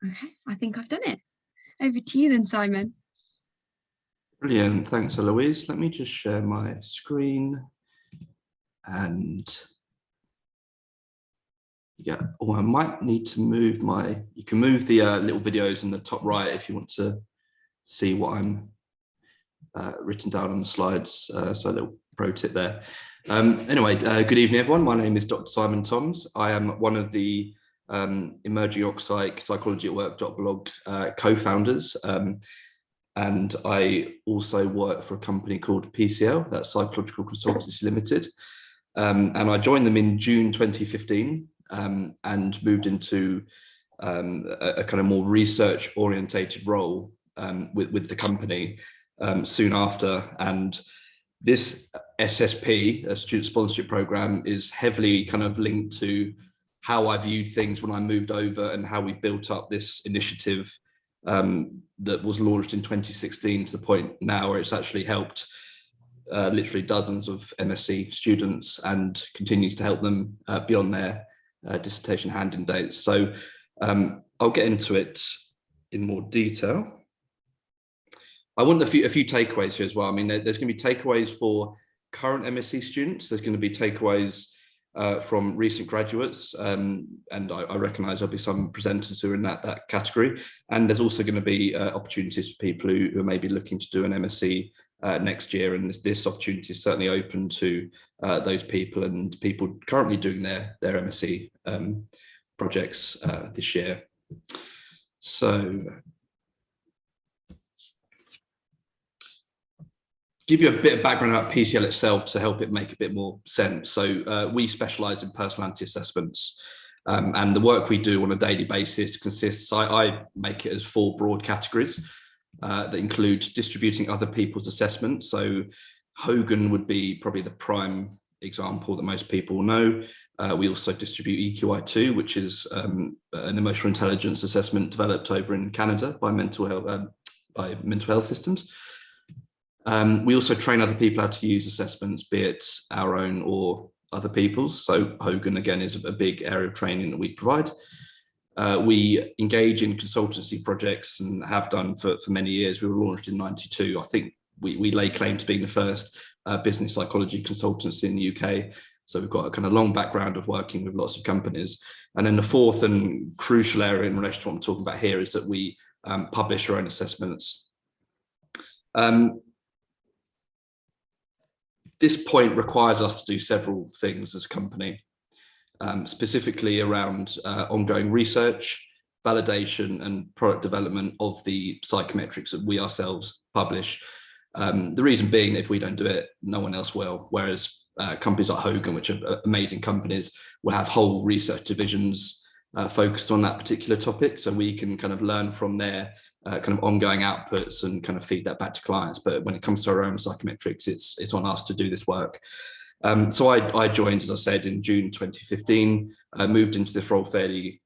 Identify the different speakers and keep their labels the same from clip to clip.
Speaker 1: Okay, I think I've done it. Over to you then, Simon.
Speaker 2: Brilliant, thanks Eloise. Let me just share my screen and yeah, I might need to move you can move the little videos in the top right if you want to see what I'm written down on the slides, so a little pro tip there. Anyway, good evening everyone. My name is Dr. Simon Toms. I am one of the Emerging Oxide PsychologyAtWork.Blog co-founders, and I also work for a company called PCL, that's Psychological Consultancy Limited, and I joined them in June 2015 and moved into a kind of more research orientated role with the company soon after. And this SSP, a student sponsorship program, is heavily kind of linked to how I viewed things when I moved over and how we built up this initiative that was launched in 2016 to the point now where it's actually helped literally dozens of MSc students and continues to help them beyond their dissertation hand-in dates. So I'll get into it in more detail. I want a few takeaways here as well. I mean, there's going to be takeaways for current MSc students. There's going to be takeaways from recent graduates, and I recognise there'll be some presenters who are in that category. And there's also going to be opportunities for people who are maybe looking to do an MSc next year. And this opportunity is certainly open to those people and people currently doing their MSc projects this year. So, give you a bit of background about PCL itself to help it make a bit more sense. So we specialise in personality assessments, and the work we do on a daily basis consists, I make it as 4 broad categories that include distributing other people's assessments. So Hogan would be probably the prime example that most people know. We also distribute EQI2, which is an emotional intelligence assessment developed over in Canada by mental health systems. We also train other people how to use assessments, be it our own or other people's. So Hogan, again, is a big area of training that we provide. We engage in consultancy projects and have done for many years. We were launched in '92. I think we lay claim to being the first business psychology consultancy in the UK. So we've got a kind of long background of working with lots of companies. And then the fourth and crucial area in relation to what I'm talking about here is that we publish our own assessments. This point requires us to do several things as a company, specifically around ongoing research, validation and product development of the psychometrics that we ourselves publish. The reason being, if we don't do it, no one else will. Whereas companies like Hogan, which are amazing companies, will have whole research divisions focused on that particular topic. So we can kind of learn from their kind of ongoing outputs and kind of feed that back to clients. But when it comes to our own psychometrics, it's on us to do this work. So I joined, as I said, in June 2015, moved into this role fairly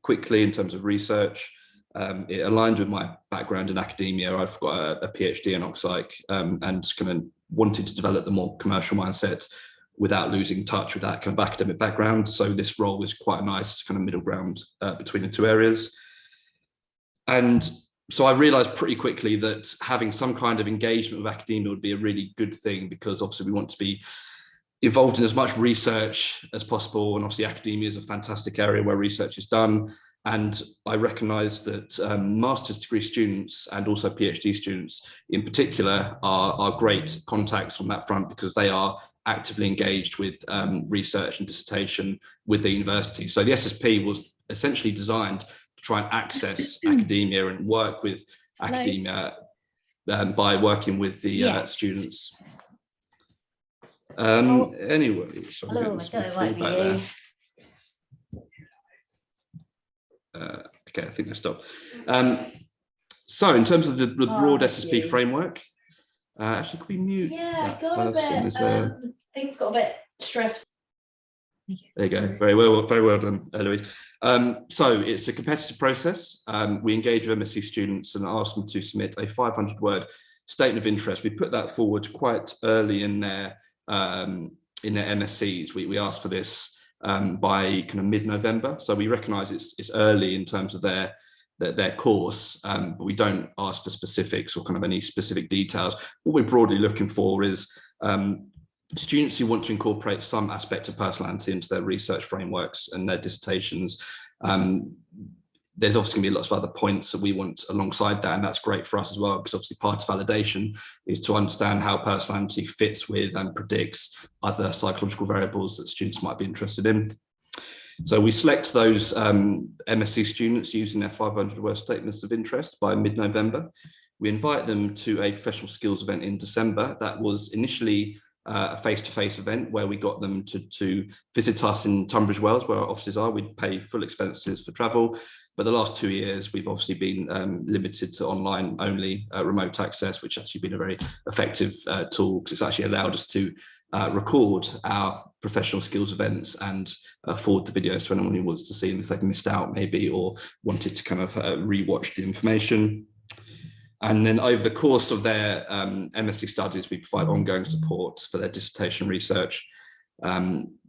Speaker 2: quickly in terms of research. It aligned with my background in academia. I've got a PhD in Oxide and kind of wanted to develop the more commercial mindset without losing touch with that kind of academic background. So this role was quite a nice kind of middle ground between the two areas. And so I realized pretty quickly that having some kind of engagement with academia would be a really good thing, because obviously we want to be involved in as much research as possible. And obviously academia is a fantastic area where research is done. And I recognise that master's degree students and also PhD students in particular are great contacts on that front, because they are actively engaged with research and dissertation with the university. So the SSP was essentially designed to try and access academia and work with academia by working with the students. Anyway, so
Speaker 3: hello, it might be you.
Speaker 2: Okay, I think I stopped. So in terms of the broad SSP framework, actually could we mute that person?
Speaker 3: Things got a bit stressful.
Speaker 2: There you go. Very well done, Eloise. So it's a competitive process. We engage with MSc students and ask them to submit a 500-word statement of interest. We put that forward quite early in their MScs. We asked for this by kind of mid-November. So we recognise it's early in terms of their their course, but we don't ask for specifics or kind of any specific details. What we're broadly looking for is students who want to incorporate some aspect of personality into their research frameworks and their dissertations. There's obviously going to be lots of other points that we want alongside that, and that's great for us as well, because obviously part of validation is to understand how personality fits with and predicts other psychological variables that students might be interested in. So we select those MSc students using their 500-word statements of interest by mid-November. We invite them to a professional skills event in December. That was initially a face-to-face event where we got them to visit us in Tunbridge Wells, where our offices are. We'd pay full expenses for travel. But the last 2 years, we've obviously been limited to online only remote access, which has actually been a very effective tool, because it's actually allowed us to record our professional skills events and forward the videos to anyone who wants to see them if they've missed out maybe, or wanted to kind of rewatch the information. And then over the course of their MSc studies, we provide ongoing support for their dissertation research,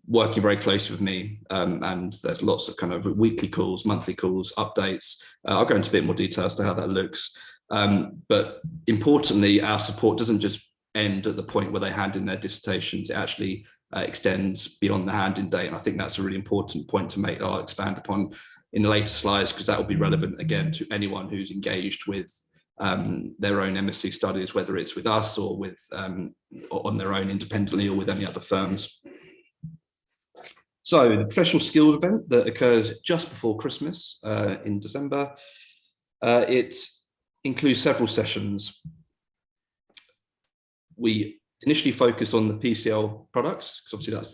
Speaker 2: working very closely with me, and there's lots of kind of weekly calls, monthly calls, updates. I'll go into a bit more detail as to how that looks. But importantly, our support doesn't just end at the point where they hand in their dissertations. It actually extends beyond the hand-in date. And I think that's a really important point to make that I'll expand upon in the later slides, because that will be relevant again to anyone who's engaged with their own MSc studies, whether it's with us or with or on their own independently or with any other firms. So the professional skills event that occurs just before Christmas in December, it includes several sessions. We initially focus on the PCL products, because obviously that's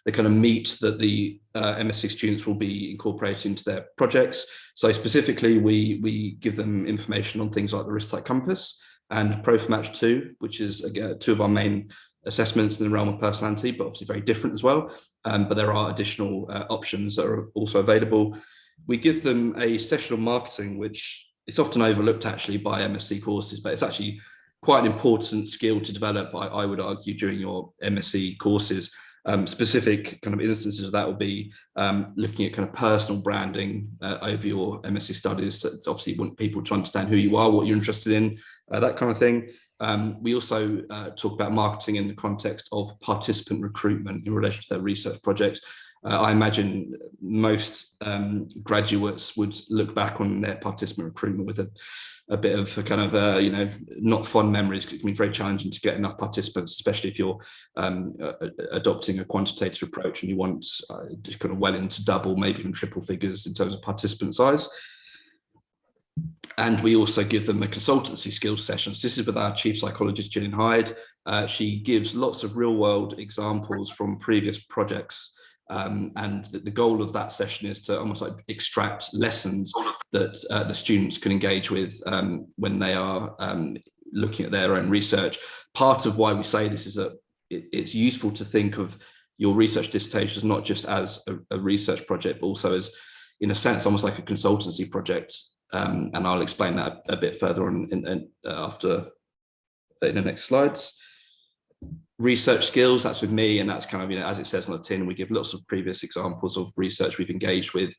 Speaker 2: the kind of meat that the MSc students will be incorporating into their projects. So specifically, we give them information on things like the risk type compass and Match 2, which is again, two of our main assessments in the realm of personality, but obviously very different as well. But there are additional options that are also available. We give them a session on marketing, which is often overlooked actually by MSc courses, but it's actually quite an important skill to develop, I would argue, during your MSc courses. Specific kind of instances of that will be looking at kind of personal branding over your MSc studies. So it's obviously, you want people to understand who you are, what you're interested in, that kind of thing. We also talk about marketing in the context of participant recruitment in relation to their research projects. I imagine most graduates would look back on their participant recruitment with a bit of a kind of, you know, not fond memories, because it can be very challenging to get enough participants, especially if you're adopting a quantitative approach and you want to kind of well into double, maybe even triple figures in terms of participant size. And we also give them a consultancy skills session. So this is with our chief psychologist, Gillian Hyde. She gives lots of real world examples from previous projects. And the goal of that session is to almost like extract lessons that the students can engage with when they are looking at their own research. Part of why we say this is that it's useful to think of your research dissertation as not just as a research project, but also as, in a sense, almost like a consultancy project. And I'll explain that a bit further on after in the next slides. Research skills, that's with me, and that's kind of, you know, as it says on the tin, we give lots of previous examples of research we've engaged with,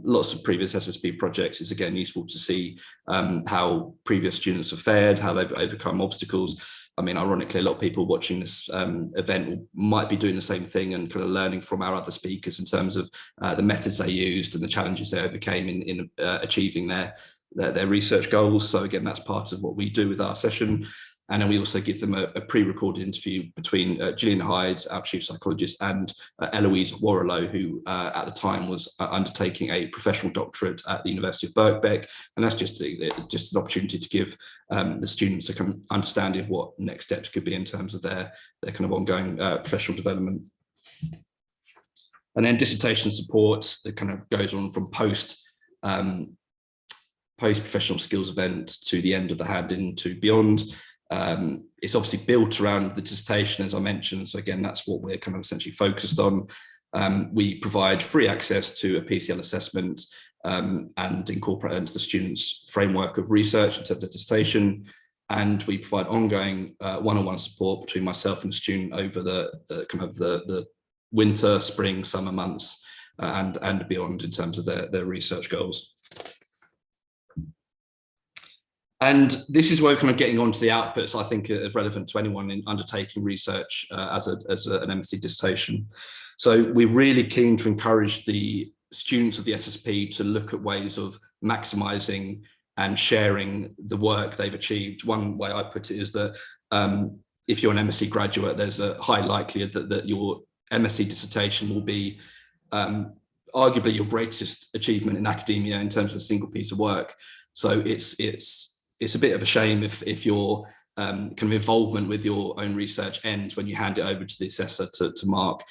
Speaker 2: lots of previous SSB projects. It's again useful to see how previous students have fared, how they've overcome obstacles. I mean, ironically, a lot of people watching this event might be doing the same thing and kind of learning from our other speakers in terms of the methods they used and the challenges they overcame in achieving their research goals. So again, that's part of what we do with our session. And then we also give them a pre-recorded interview between Gillian Hyde, our chief psychologist, and Eloise Warrilow, who at the time was undertaking a professional doctorate at the University of Birkbeck. And that's just an opportunity to give the students a kind of understanding of what next steps could be in terms of their kind of ongoing professional development. And then dissertation support that kind of goes on from post-professional skills event to the end of the hand-in to beyond. It's obviously built around the dissertation, as I mentioned. So again, that's what we're kind of essentially focused on. We provide free access to a PCL assessment and incorporate it into the students' framework of research in terms of dissertation. And we provide ongoing one-on-one support between myself and the student over the winter, spring, summer months and beyond in terms of their research goals. And this is where we're kind of getting onto the outputs I think are relevant to anyone in undertaking research as an MSc dissertation. So we're really keen to encourage the students of the SSP to look at ways of maximising and sharing the work they've achieved. One way I put it is that if you're an MSc graduate, there's a high likelihood that your MSc dissertation will be arguably your greatest achievement in academia in terms of a single piece of work. So it's a bit of a shame if your kind of involvement with your own research ends when you hand it over to the assessor to mark.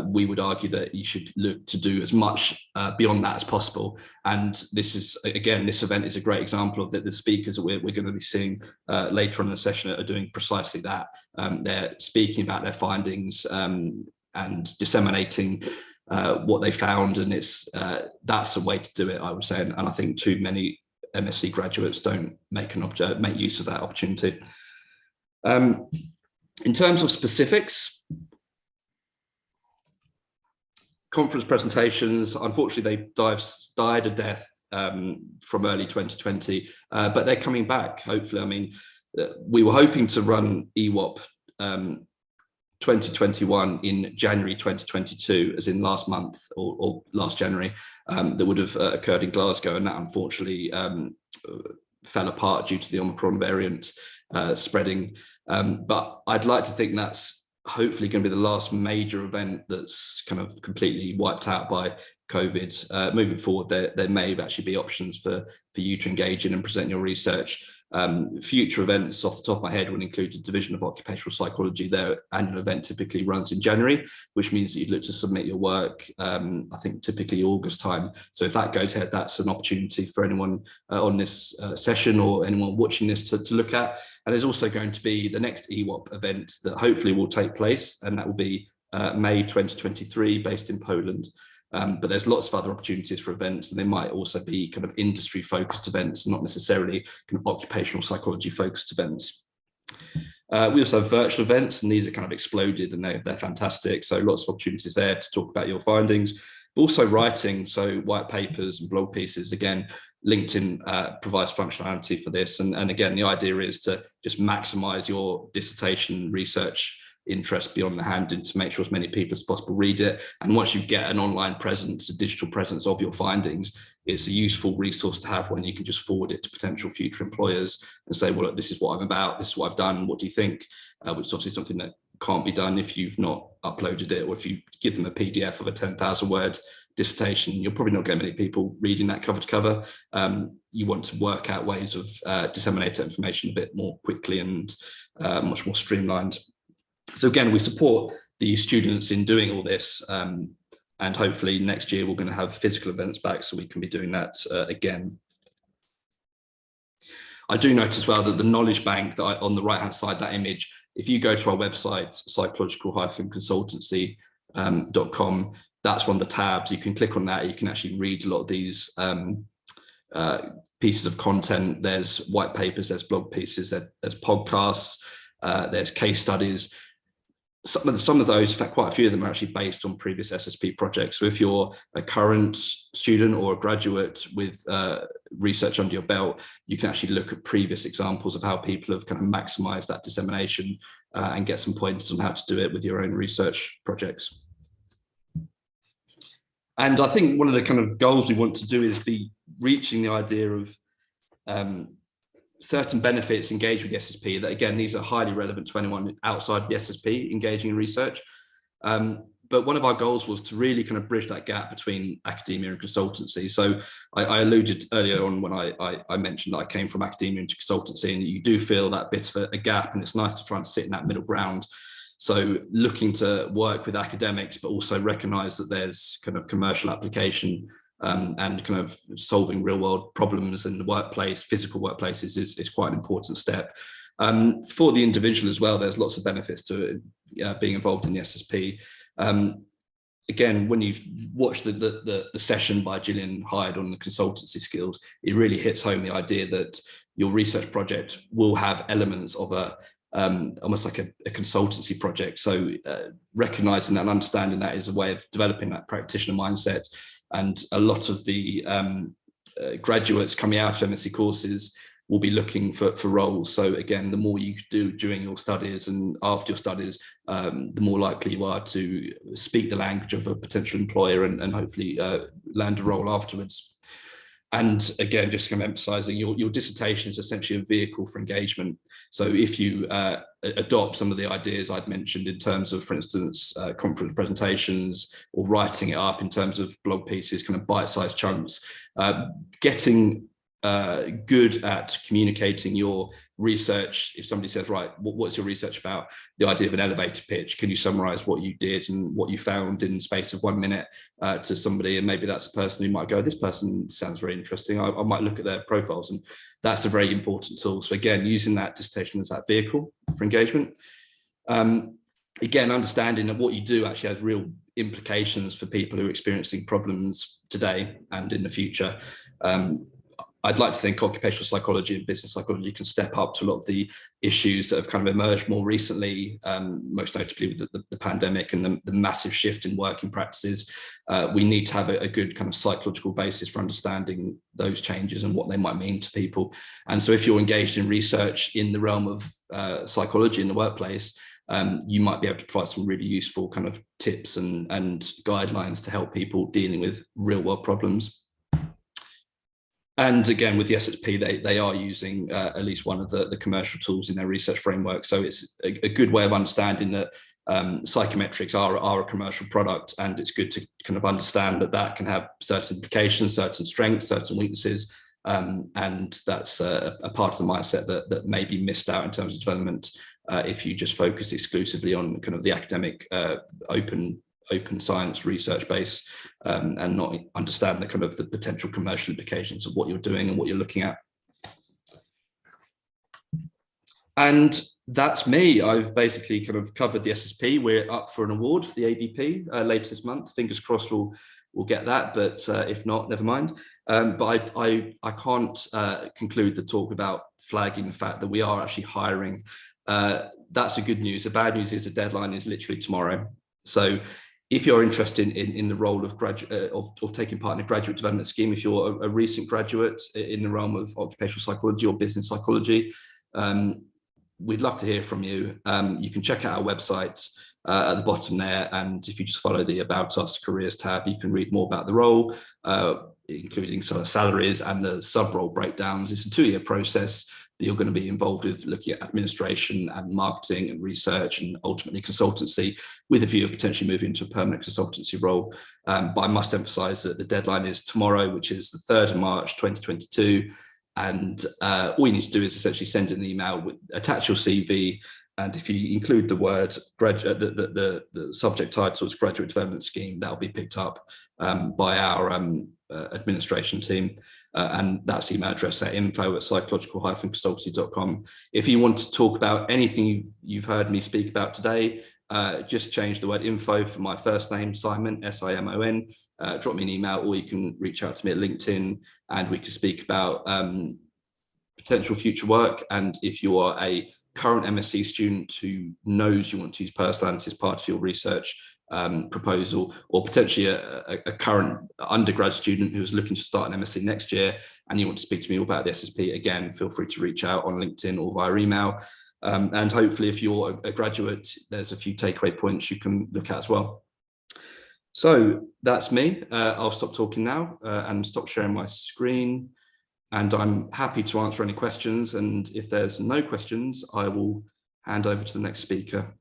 Speaker 2: We would argue that you should look to do as much beyond that as possible. And this is, again, this event is a great example of that. The speakers that we're going to be seeing later on in the session are doing precisely that. They're speaking about their findings and disseminating what they found, and that's a way to do it, I would say. And I think too many MSc graduates don't make use of that opportunity. In terms of specifics, conference presentations, unfortunately, they've died a death from early 2020, but they're coming back, hopefully. I mean, we were hoping to run EWOP 2021 in January 2022, as in last month or last January, that would have occurred in Glasgow, and that unfortunately fell apart due to the Omicron variant spreading. But I'd like to think that's hopefully going to be the last major event that's kind of completely wiped out by COVID. Moving forward, there may actually be options for you to engage in and present your research. Future events off the top of my head will include the Division of Occupational Psychology. Their annual event typically runs in January, which means that you'd look to submit your work, I think typically August time. So if that goes ahead, that's an opportunity for anyone on this session or anyone watching this to look at. And there's also going to be the next EWOP event that hopefully will take place, and that will be May 2023, based in Poland. But there's lots of other opportunities for events, and they might also be kind of industry focused events, not necessarily kind of occupational psychology focused events. We also have virtual events, and these are kind of exploded, and they're fantastic. So lots of opportunities there to talk about your findings, but also writing. So white papers and blog pieces. Again, LinkedIn provides functionality for this. And again, the idea is to just maximize your dissertation research interest beyond the hand and to make sure as many people as possible read it. And once you get an online presence, a digital presence of your findings, it's a useful resource to have when you can just forward it to potential future employers and say, well, look, this is what I'm about, this is what I've done, what do you think? Which is obviously something that can't be done if you've not uploaded it, or if you give them a PDF of a 10,000 word dissertation, you're probably not getting many people reading that cover to cover. You want to work out ways of disseminating information a bit more quickly and much more streamlined. So again, we support the students in doing all this, and hopefully next year we're going to have physical events back so we can be doing that again. I do note as well that the knowledge bank that on the right hand side, that image, if you go to our website, psychological-consultancy.com, that's one of the tabs. You can click on that. You can actually read a lot of these pieces of content. There's white papers, there's blog pieces, there's podcasts, there's case studies. Some of those, in fact, quite a few of them are actually based on previous SSP projects. So if you're a current student or a graduate with research under your belt, you can actually look at previous examples of how people have kind of maximized that dissemination and get some points on how to do it with your own research projects. And I think one of the kind of goals we want to do is be reaching the idea of certain benefits engaged with the SSP, that again, these are highly relevant to anyone outside the SSP engaging in research. But one of our goals was to really kind of bridge that gap between academia and consultancy. So I alluded earlier on when I mentioned that I came from academia into consultancy, and you do feel that bit of a gap, and it's nice to try and sit in that middle ground. So looking to work with academics, but also recognize that there's kind of commercial application and kind of solving real world problems in the workplace, physical workplaces is quite an important step. For the individual as well, there's lots of benefits to being involved in the SSP. Again, when you've watched the session by Gillian Hyde on the consultancy skills, it really hits home the idea that your research project will have elements of almost like a consultancy project. So recognizing that and understanding that is a way of developing that practitioner mindset. And a lot of the graduates coming out of MSc courses will be looking for roles. So again, the more you do during your studies and after your studies, the more likely you are to speak the language of a potential employer and hopefully land a role afterwards. And again, just kind of emphasizing your dissertation is essentially a vehicle for engagement. So if you adopt some of the ideas I'd mentioned in terms of, for instance, conference presentations, or writing it up in terms of blog pieces, kind of bite-sized chunks, getting good at communicating your research. If somebody says, right, what's your research about? The idea of an elevator pitch. Can you summarize what you did and what you found in the space of 1 minute to somebody? And maybe that's a person who might go, this person sounds very interesting. I might look at their profiles. And that's a very important tool. So again, using that dissertation as that vehicle for engagement. Again, understanding that what you do actually has real implications for people who are experiencing problems today and in the future. I'd like to think occupational psychology and business psychology can step up to a lot of the issues that have kind of emerged more recently, most notably with the pandemic and the massive shift in working practices. We need to have a good kind of psychological basis for understanding those changes and what they might mean to people. And so if you're engaged in research in the realm of psychology in the workplace, you might be able to provide some really useful kind of tips and guidelines to help people dealing with real world problems. And again, with the SSP, they are using at least one of the commercial tools in their research framework. So it's a good way of understanding that psychometrics are a commercial product, and it's good to kind of understand that can have certain implications, certain strengths, certain weaknesses. And that's a part of the mindset that may be missed out in terms of development if you just focus exclusively on kind of the academic open science research base and not understand the kind of the potential commercial implications of what you're doing and what you're looking at. And that's me. I've basically kind of covered the SSP. We're up for an award for the ABP later this month. Fingers crossed we'll get that, but if not, never mind. But I can't conclude the talk without flagging the fact that we are actually hiring. That's the good news. The bad news is the deadline is literally tomorrow. So if you're interested in the role of of taking part in a graduate development scheme, if you're a recent graduate in the realm of occupational psychology or business psychology, we'd love to hear from you. You can check out our website at the bottom there, and if you just follow the About Us Careers tab, you can read more about the role, including sort of salaries and the sub-role breakdowns. It's a 2-year process that you're going to be involved with, looking at administration and marketing and research and ultimately consultancy, with a view of potentially moving into a permanent consultancy role. But I must emphasize that the deadline is tomorrow, which is the 3rd of March 2022. And all you need to do is essentially send an email, attach your CV, and if you include the word graduate, the subject title is graduate development scheme, that'll be picked up by our administration team. And that's email address at info@psychological-consultancy.com. If you want to talk about anything you've heard me speak about today, just change the word info for my first name, Simon, S-I-M-O-N. Drop me an email, or you can reach out to me at LinkedIn, and we can speak about potential future work. And if you are a current MSc student who knows you want to use personality as part of your research proposal, or potentially a current undergrad student who's looking to start an MSc next year and you want to speak to me about the SSP, again, feel free to reach out on LinkedIn or via email. And hopefully if you're a graduate, there's a few takeaway points you can look at as well. So that's me. I'll stop talking now and stop sharing my screen. And I'm happy to answer any questions. And if there's no questions, I will hand over to the next speaker.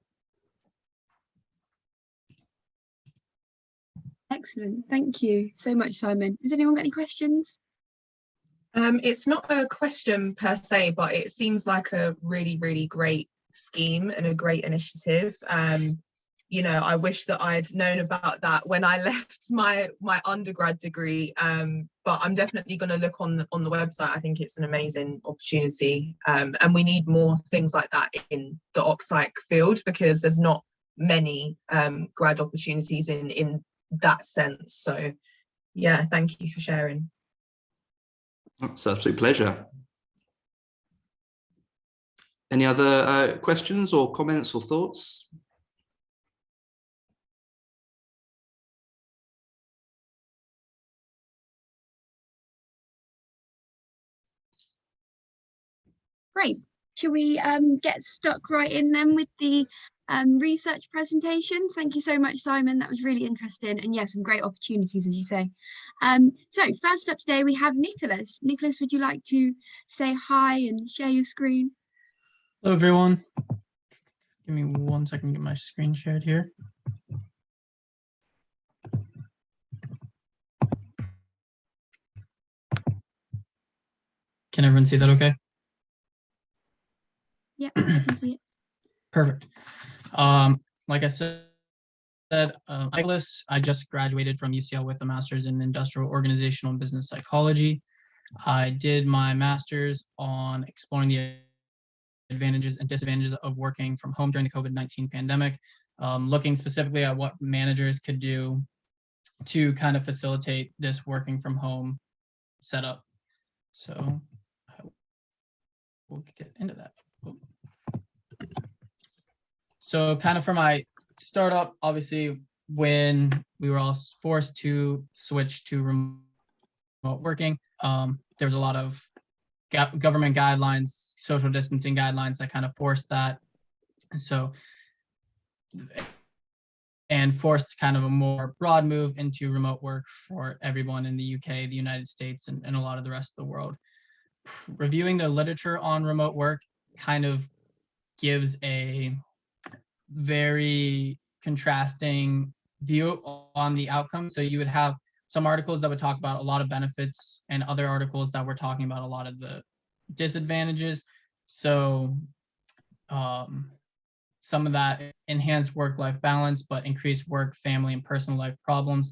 Speaker 1: Excellent. Thank you so much, Simon. Has anyone got any questions?
Speaker 4: It's not a question per se, but it seems like a really, really great scheme and a great initiative. You know, I wish that I'd known about that when I left my undergrad degree, but I'm definitely going to look on the website. I think it's an amazing opportunity, and we need more things like that in the OCPSych field, because there's not many grad opportunities in that sense. So yeah, thank you for sharing.
Speaker 2: It's an absolute pleasure. Any other questions or comments or thoughts?
Speaker 1: Great. Shall we get stuck right in then with the research presentations? Thank you so much, Simon. That was really interesting. And yeah, some great opportunities, as you say. So first up today, we have Nicholas. Nicholas, would you like to say hi and share your screen?
Speaker 5: Hello, everyone. Give me 1 second to get my screen shared here. Can everyone see that okay?
Speaker 1: Yeah, I can see it.
Speaker 5: Perfect. Like I said, I'm Nicholas. I just graduated from UCL with a master's in industrial organizational and business psychology. I did my master's on exploring the advantages and disadvantages of working from home during the COVID-19 pandemic, looking specifically at what managers could do to kind of facilitate this working from home setup. So we'll get into that. So kind of for my startup, obviously, when we were all forced to switch to remote working, there was a lot of government guidelines, social distancing guidelines that kind of forced that. So, and forced kind of a more broad move into remote work for everyone in the UK, the United States, and a lot of the rest of the world. Reviewing the literature on remote work kind of gives a very contrasting view on the outcome. So you would have some articles that would talk about a lot of benefits and other articles that were talking about a lot of the disadvantages. So some of that enhanced work-life balance, but increased work, family, and personal life problems,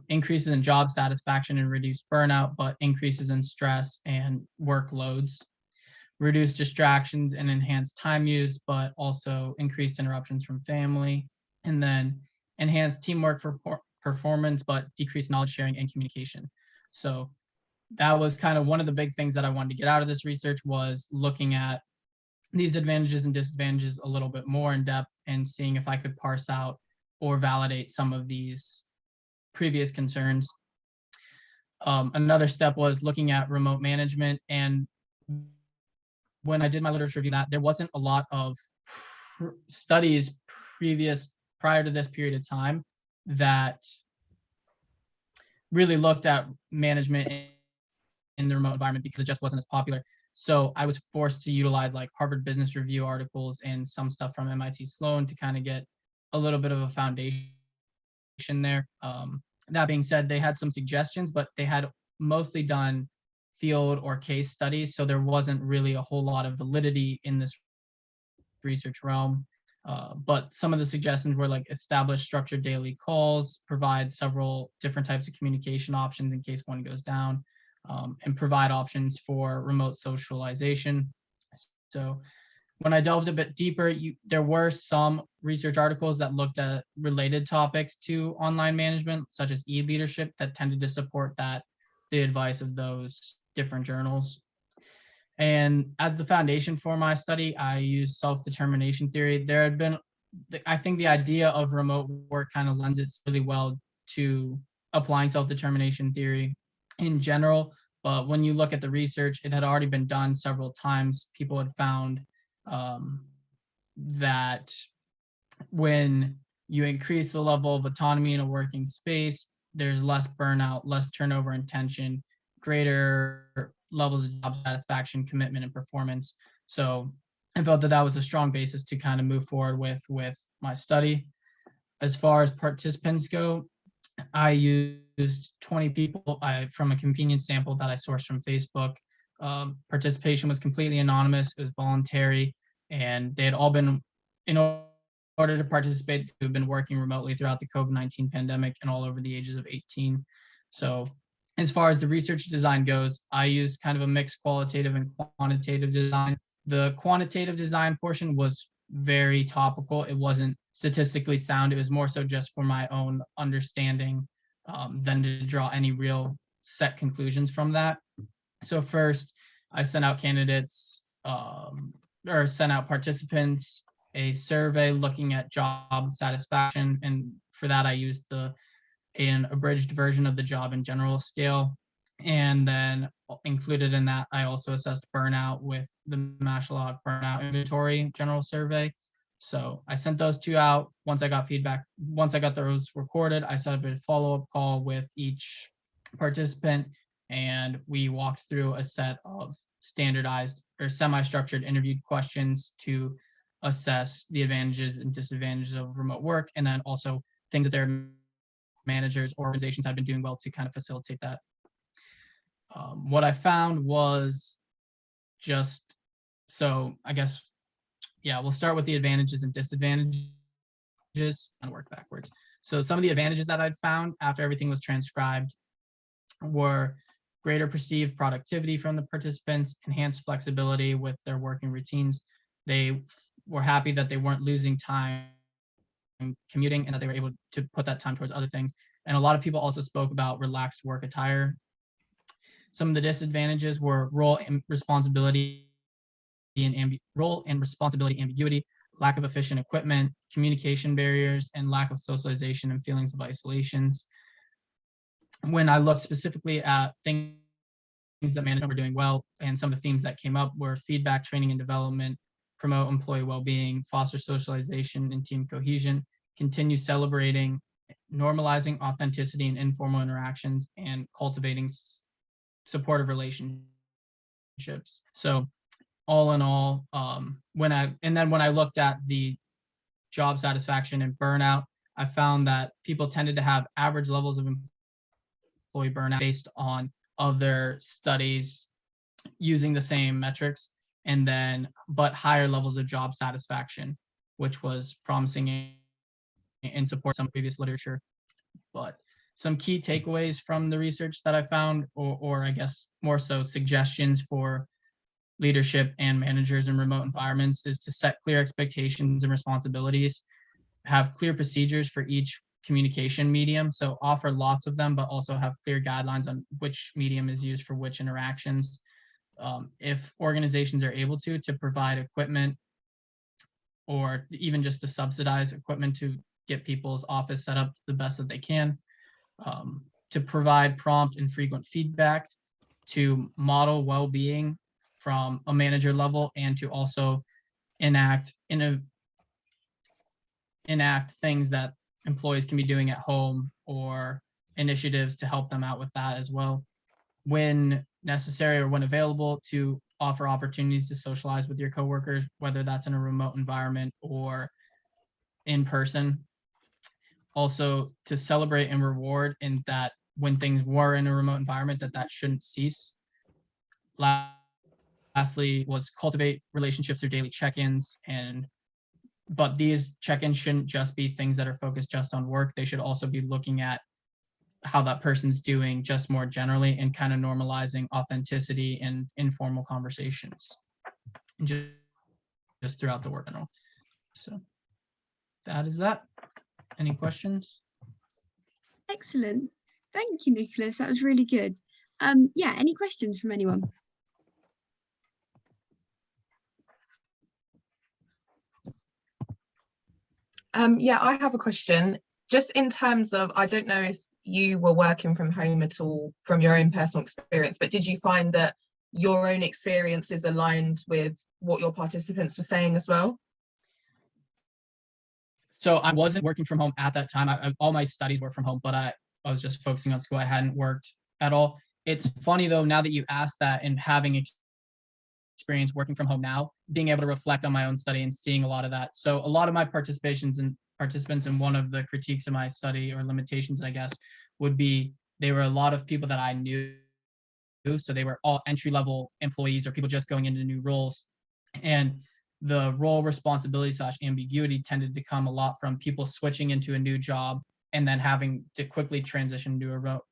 Speaker 5: increases in job satisfaction and reduced burnout, but increases in stress and workloads, reduced distractions and enhanced time use, but also increased interruptions from family, and then enhanced teamwork for performance, but decreased knowledge sharing and communication. So that was kind of one of the big things that I wanted to get out of this research, was looking at these advantages and disadvantages a little bit more in depth and seeing if I could parse out or validate some of these previous concerns. Another step was looking at remote management, and when I did my literature review, that there wasn't a lot of studies prior to this period of time that really looked at management in the remote environment, because it just wasn't as popular. So I was forced to utilize like Harvard Business Review articles and some stuff from MIT Sloan to kind of get a little bit of a foundation there. That being said, they had some suggestions, but they had mostly done field or case studies, so there wasn't really a whole lot of validity in this research realm. But some of the suggestions were like establish structured daily calls, provide several different types of communication options in case one goes down, and provide options for remote socialization. So when I delved a bit deeper, there were some research articles that looked at related topics to online management, such as e-leadership, that tended to support the advice of those different journals. And as the foundation for my study, I used self-determination theory. There had been, I think the idea of remote work kind of lends itself really well to applying self-determination theory in general. But when you look at the research, it had already been done several times. People had found that when you increase the level of autonomy in a working space, there's less burnout, less turnover and tension, greater levels of job satisfaction, commitment, and performance. So I felt that that was a strong basis to kind of move forward with my study. As far as participants go, I used 20 people from a convenience sample that I sourced from Facebook. Participation was completely anonymous, it was voluntary, and they had all been, in order to participate, they've been working remotely throughout the COVID-19 pandemic and all over the ages of 18. So as far as the research design goes, I used kind of a mixed qualitative and quantitative design. The quantitative design portion was very topical. It wasn't statistically sound. It was more so just for my own understanding than to draw any real set conclusions from that. So first, I sent out candidates or sent out participants a survey looking at job satisfaction. And for that, I used an abridged version of the job in general scale. And then included in that, I also assessed burnout with the Mashlog burnout inventory general survey. So I sent those 2 out. Once I got feedback, once I got those recorded, I set up a follow-up call with each participant, and we walked through a set of standardized or semi-structured interview questions to assess the advantages and disadvantages of remote work, and then also things that their managers or organizations have been doing well to kind of facilitate that. What I found was just, so I guess, yeah, we'll start with the advantages and disadvantages and work backwards. So some of the advantages that I'd found after everything was transcribed were greater perceived productivity from the participants, enhanced flexibility with their working routines. They were happy that they weren't losing time commuting and that they were able to put that time towards other things. And a lot of people also spoke about relaxed work attire. Some of the disadvantages were role and responsibility ambiguity, lack of efficient equipment, communication barriers, and lack of socialization and feelings of isolations. When I looked specifically at things that management were doing well, and some of the themes that came up were feedback, training, and development, promote employee well-being, foster socialization and team cohesion, continue celebrating, normalizing authenticity and informal interactions, and cultivating supportive relationships. So all in all, when I looked at the job satisfaction and burnout, I found that people tended to have average levels of employee burnout based on other studies using the same metrics, and then but higher levels of job satisfaction, which was promising and support some previous literature. But some key takeaways from the research that I found, or I guess more so suggestions for leadership and managers in remote environments, is to set clear expectations and responsibilities, have clear procedures for each communication medium, so offer lots of them, but also have clear guidelines on which medium is used for which interactions. If organizations are able to provide equipment, or even just to subsidize equipment to get people's office set up the best that they can, to provide prompt and frequent feedback, to model well-being from a manager level, and to also enact things that employees can be doing at home, or initiatives to help them out with that as well. When necessary or when available, to offer opportunities to socialize with your coworkers, whether that's in a remote environment or in person. Also to celebrate and reward, and that when things were in a remote environment, that shouldn't cease. Lastly was cultivate relationships through daily check-ins, but these check-ins shouldn't just be things that are focused just on work. They should also be looking at how that person's doing just more generally, and kind of normalizing authenticity and informal conversations just throughout the work general. So that is that. Any questions?
Speaker 1: Excellent. Thank you, Nicholas. That was really good. Yeah, any questions from anyone?
Speaker 4: Yeah, I have a question. Just in terms of, I don't know if you were working from home at all from your own personal experience, but did you find that your own experiences aligned with what your participants were saying as well?
Speaker 5: So I wasn't working from home at that time. All my studies were from home, but I was just focusing on school. I hadn't worked at all. It's funny though, now that you asked that, and having experience working from home now, being able to reflect on my own study and seeing a lot of that. So a lot of my participants in one of the critiques of my study, or limitations, I guess, would be they were a lot of people that I knew. So they were all entry-level employees or people just going into new roles. And the role responsibility / ambiguity tended to come a lot from people switching into a new job and then having to quickly transition to a remote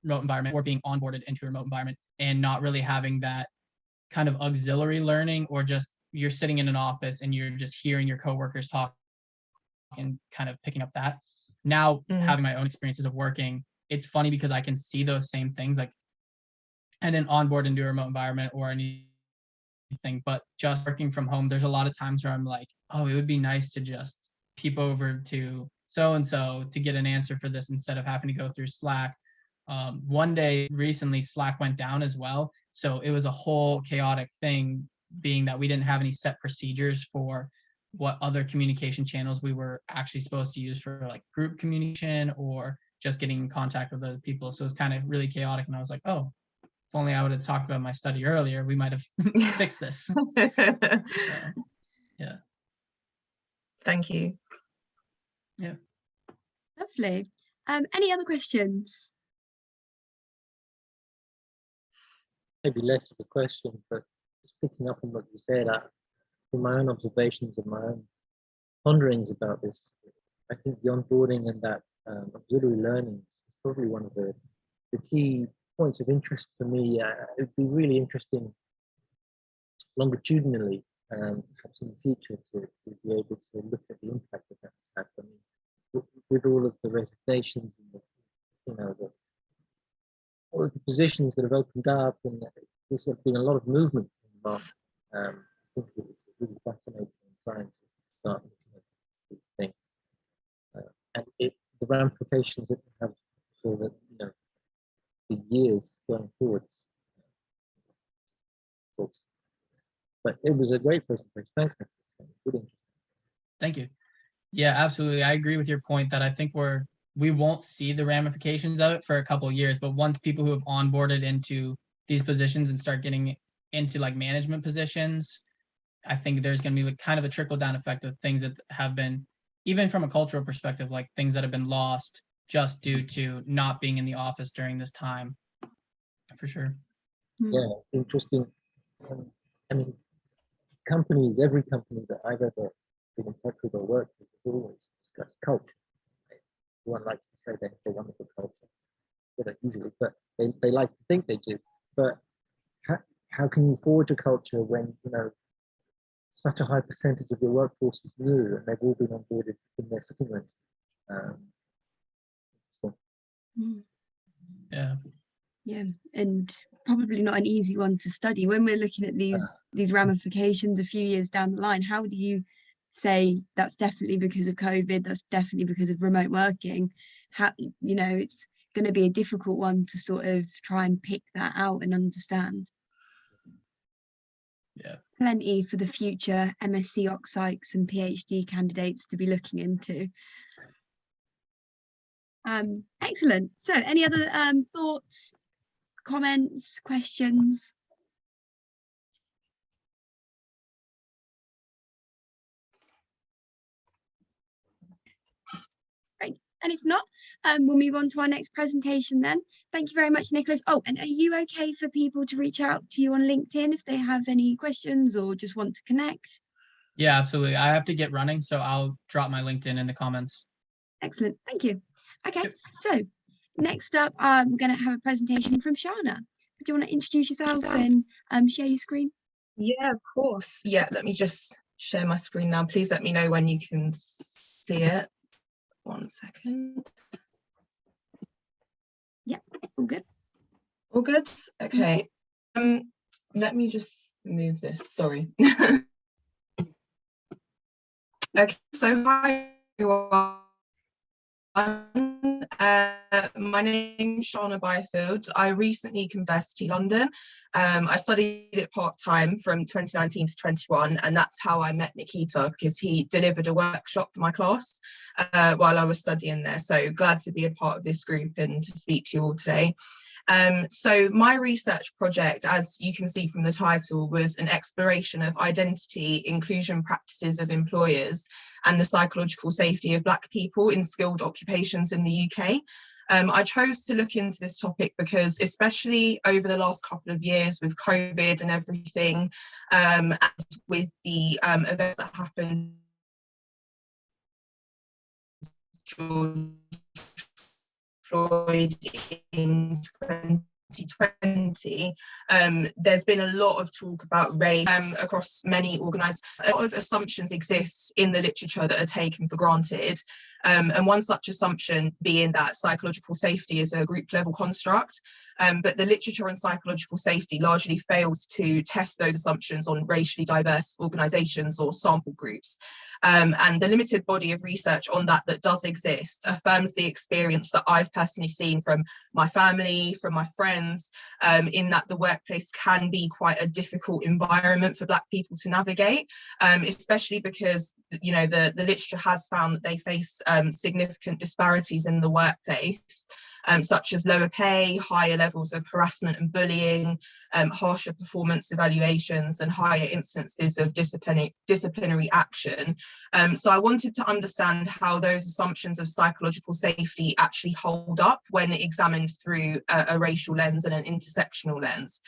Speaker 5: environment, or being onboarded into a remote environment, and not really having that kind of auxiliary learning, or just you're sitting in an office and you're just hearing your coworkers talk and kind of picking up that. Now, having my own experiences of working, it's funny because I can see those same things, like I didn't onboard into a remote environment or anything, but just working from home, there's a lot of times where I'm like, oh, it would be nice to just peep over to so-and-so to get an answer for this instead of having to go through Slack. One day recently, Slack went down as well. So it was a whole chaotic thing, being that we didn't have any set procedures for what other communication channels we were actually supposed to use for like group communication or just getting in contact with other people. So it was kind of really chaotic. And I was like, oh, if only I would have talked about my study earlier, we might have fixed this. So, yeah.
Speaker 4: Thank you.
Speaker 5: Yeah.
Speaker 1: Lovely. Any other questions?
Speaker 6: Maybe less of a question, but just picking up on what you said, from my own observations and my own ponderings about this, I think the onboarding and that auxiliary learning is probably one of the key points of interest for me. It would be really interesting longitudinally, perhaps in the future, to be able to look at the impact that that's had. I mean, with all of the resignations and all of the positions that have opened up, and there's been a lot of movement in the market. I think it's really fascinating time to start looking at these things, and the ramifications that they have for the years going forwards. But it was a great presentation. Thanks. Really interesting.
Speaker 5: Thank you. Yeah, absolutely. I agree with your point that I think we won't see the ramifications of it for a couple of years, but once people who have onboarded into these positions and start getting into like management positions, I think there's going to be like kind of a trickle down effect of things that have been, even from a cultural perspective, like things that have been lost just due to not being in the office during this time, for sure.
Speaker 6: Yeah, interesting. I mean, every company that I've ever been in touch with or worked with has always discussed culture. Everyone likes to say they have a wonderful culture. They don't usually, but they like to think they do. But how can you forge a culture when such a high percentage of your workforce is new and they've all been onboarded in their sitting room?
Speaker 1: Yeah, and probably not an easy one to study when we're looking at these ramifications a few years down the line. How do you say that's definitely because of COVID, that's definitely because of remote working? How, it's going to be a difficult one to sort of try and pick that out and understand.
Speaker 5: Yeah,
Speaker 1: plenty for the future MSc Psychs and PhD candidates to be looking into. Excellent. So any other thoughts, comments, questions? Great. And if not, we'll move on to our next presentation then. Thank you very much, Nicholas. Oh, and are you okay for people to reach out to you on LinkedIn if they have any questions or just want to connect?
Speaker 5: Yeah, absolutely. I have to get running, so I'll drop my LinkedIn in the comments.
Speaker 1: Excellent. Thank you. Okay, so next up, we're going to have a presentation from Shauna. Do you want to introduce yourself and share your screen?
Speaker 4: Yeah, of course. Yeah, let me just share my screen now. Please let me know when you can see it. 1 second.
Speaker 1: Yeah, all good.
Speaker 4: All good? Okay. Let me just move this. Sorry. Okay, so hi everyone. My name's Shauna Byfield. I recently came to University London. I studied it part-time from 2019 to 21, and that's how I met Nikita, because he delivered a workshop for my class while I was studying there. So glad to be a part of this group and to speak to you all today. So my research project, as you can see from the title, was an exploration of identity, inclusion practices of employers, and the psychological safety of Black people in skilled occupations in the UK. I chose to look into this topic because, especially over the last couple of years with COVID and everything, and with the events that happened George Floyd in 2020, 2020, there's been a lot of talk about race across many organisations. A lot of assumptions exist in the literature that are taken for granted, and one such assumption being that psychological safety is a group level construct, but the literature on psychological safety largely fails to test those assumptions on racially diverse organisations or sample groups. And the limited body of research on that does exist affirms the experience that I've personally seen from my family, from my friends, in that the workplace can be quite a difficult environment for Black people to navigate, especially because, you know, the literature has found that they face significant disparities in the workplace, such as lower pay, higher levels of harassment and bullying, harsher performance evaluations, and higher incidences of disciplinary action. So I wanted to understand how those assumptions of psychological safety actually hold up when examined through a racial lens and an intersectional lens.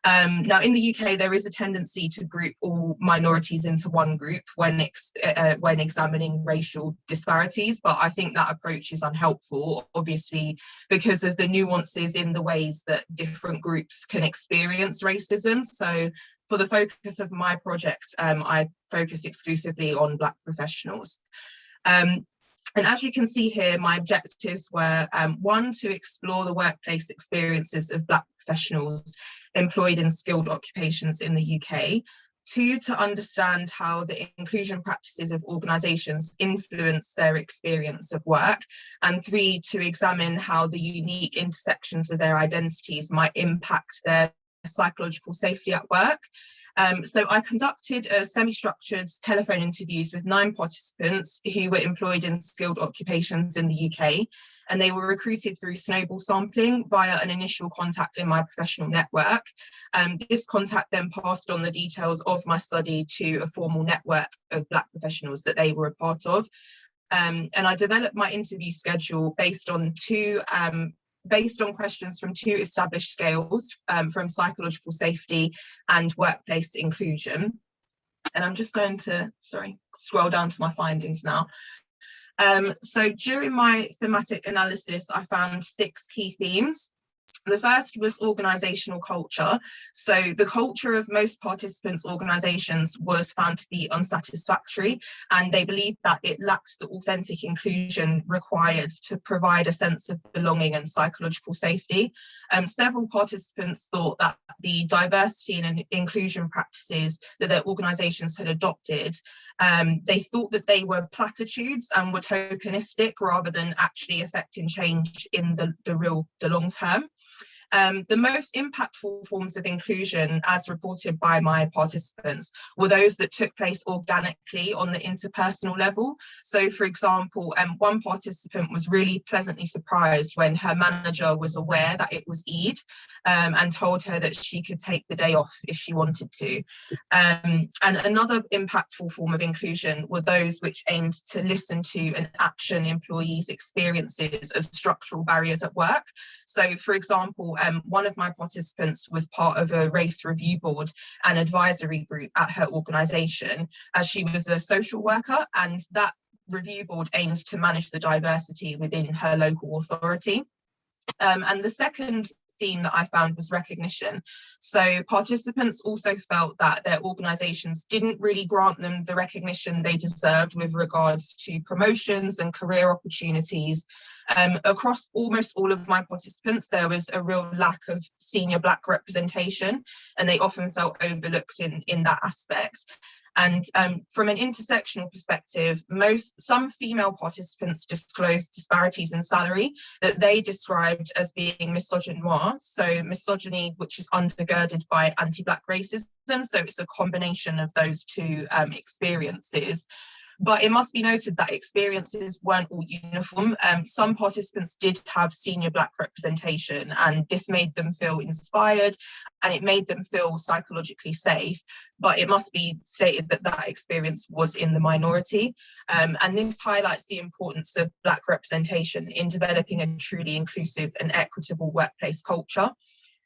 Speaker 4: Now, in the UK, there is a tendency to group all minorities into one group when examining racial disparities, but I think that approach is unhelpful, obviously, because of the nuances in the ways that different groups can experience racism. So for the focus of my project, I focus exclusively on Black professionals. And as you can see here, my objectives were, one, to explore the workplace experiences of Black professionals employed in skilled occupations in the UK. Two, to understand how the inclusion practices of organisations influence their experience of work. And three, to examine how the unique intersections of their identities might impact their psychological safety at work. So I conducted semi-structured telephone interviews with 9 participants who were employed in skilled occupations in the UK, and they were recruited through snowball sampling via an initial contact in my professional network. This contact then passed on the details of my study to a formal network of Black professionals that they were a part of. And I developed my interview schedule based on questions from 2 established scales, from psychological safety and workplace inclusion. And I'm just going to, scroll down to my findings now. So during my thematic analysis, I found 6 key themes. The first was organisational culture. So the culture of most participants' organisations was found to be unsatisfactory, and they believed that it lacked the authentic inclusion required to provide a sense of belonging and psychological safety. Several participants thought that the diversity and inclusion practices that their organisations had adopted, they thought that they were platitudes and were tokenistic rather than actually affecting change in the long term. The most impactful forms of inclusion, as reported by my participants, were those that took place organically on the interpersonal level. So, for example, one participant was really pleasantly surprised when her manager was aware that it was Eid, and told her that she could take the day off if she wanted to. And another impactful form of inclusion were those which aimed to listen to and action employees' experiences of structural barriers at work. So, for example, one of my participants was part of a race review board and advisory group at her organisation, as she was a social worker, and that review board aimed to manage the diversity within her local authority. And the second theme that I found was recognition. So participants also felt that their organisations didn't really grant them the recognition they deserved with regards to promotions and career opportunities. Across almost all of my participants, there was a real lack of senior Black representation, and they often felt overlooked in that aspect. And from an intersectional perspective, some female participants disclosed disparities in salary that they described as being misogynoir. So misogyny, which is undergirded by anti-Black racism. So it's a combination of those 2 experiences. But it must be noted that experiences weren't all uniform. Some participants did have senior Black representation, and this made them feel inspired and it made them feel psychologically safe. But it must be stated that that experience was in the minority. And this highlights the importance of Black representation in developing a truly inclusive and equitable workplace culture.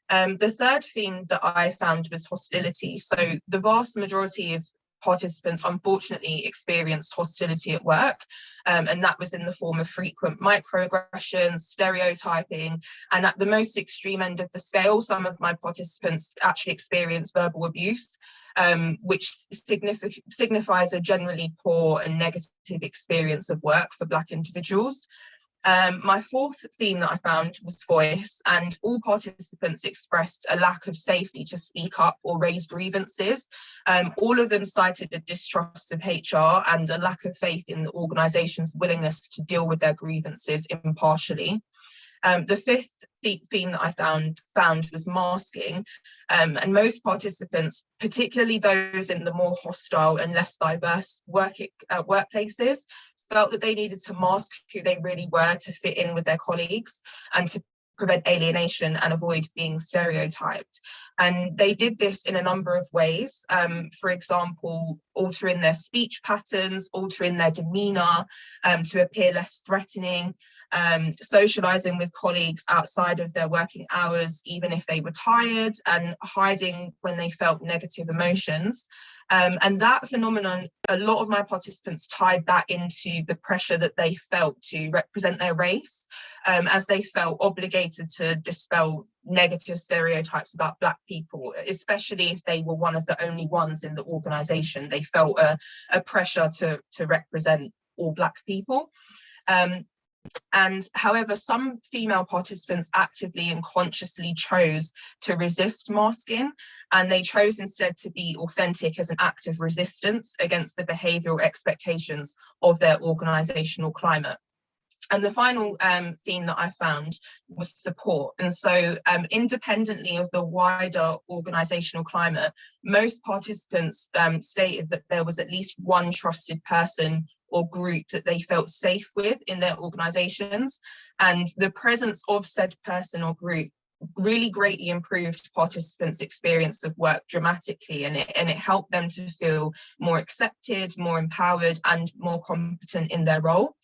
Speaker 4: The third theme that I found was hostility. So the vast majority of participants unfortunately experienced hostility at work, and that was in the form of frequent microaggressions, stereotyping, and at the most extreme end of the scale, some of my participants actually experienced verbal abuse, which signifies a generally poor and negative experience of work for Black individuals. My fourth theme that I found was voice, and all participants expressed a lack of safety to speak up or raise grievances. All of them cited a distrust of HR and a lack of faith in the organisation's willingness to deal with their grievances impartially. The fifth theme that I found was masking, and most participants, particularly those in the more hostile and less diverse workplaces, felt that they needed to mask who they really were to fit in with their colleagues and to prevent alienation and avoid being stereotyped. And they did this in a number of ways. For example, altering their speech patterns, altering their demeanour to appear less threatening, socialising with colleagues outside of their working hours, even if they were tired, and hiding when they felt negative emotions. And that phenomenon, a lot of my participants tied that into the pressure that they felt to represent their race, as they felt obligated to dispel negative stereotypes about Black people, especially if they were one of the only ones in the organisation. They felt a pressure to represent all Black people. And however, some female participants actively and consciously chose to resist masking, and they chose instead to be authentic as an act of resistance against the behavioural expectations of their organisational climate. And the final theme that I found was support. And so independently of the wider organisational climate, most participants stated that there was at least one trusted person or group that they felt safe with in their organisations. And the presence of said person or group really greatly improved participants' experience of work dramatically, and it helped them to feel more accepted, more empowered, and more competent in their role.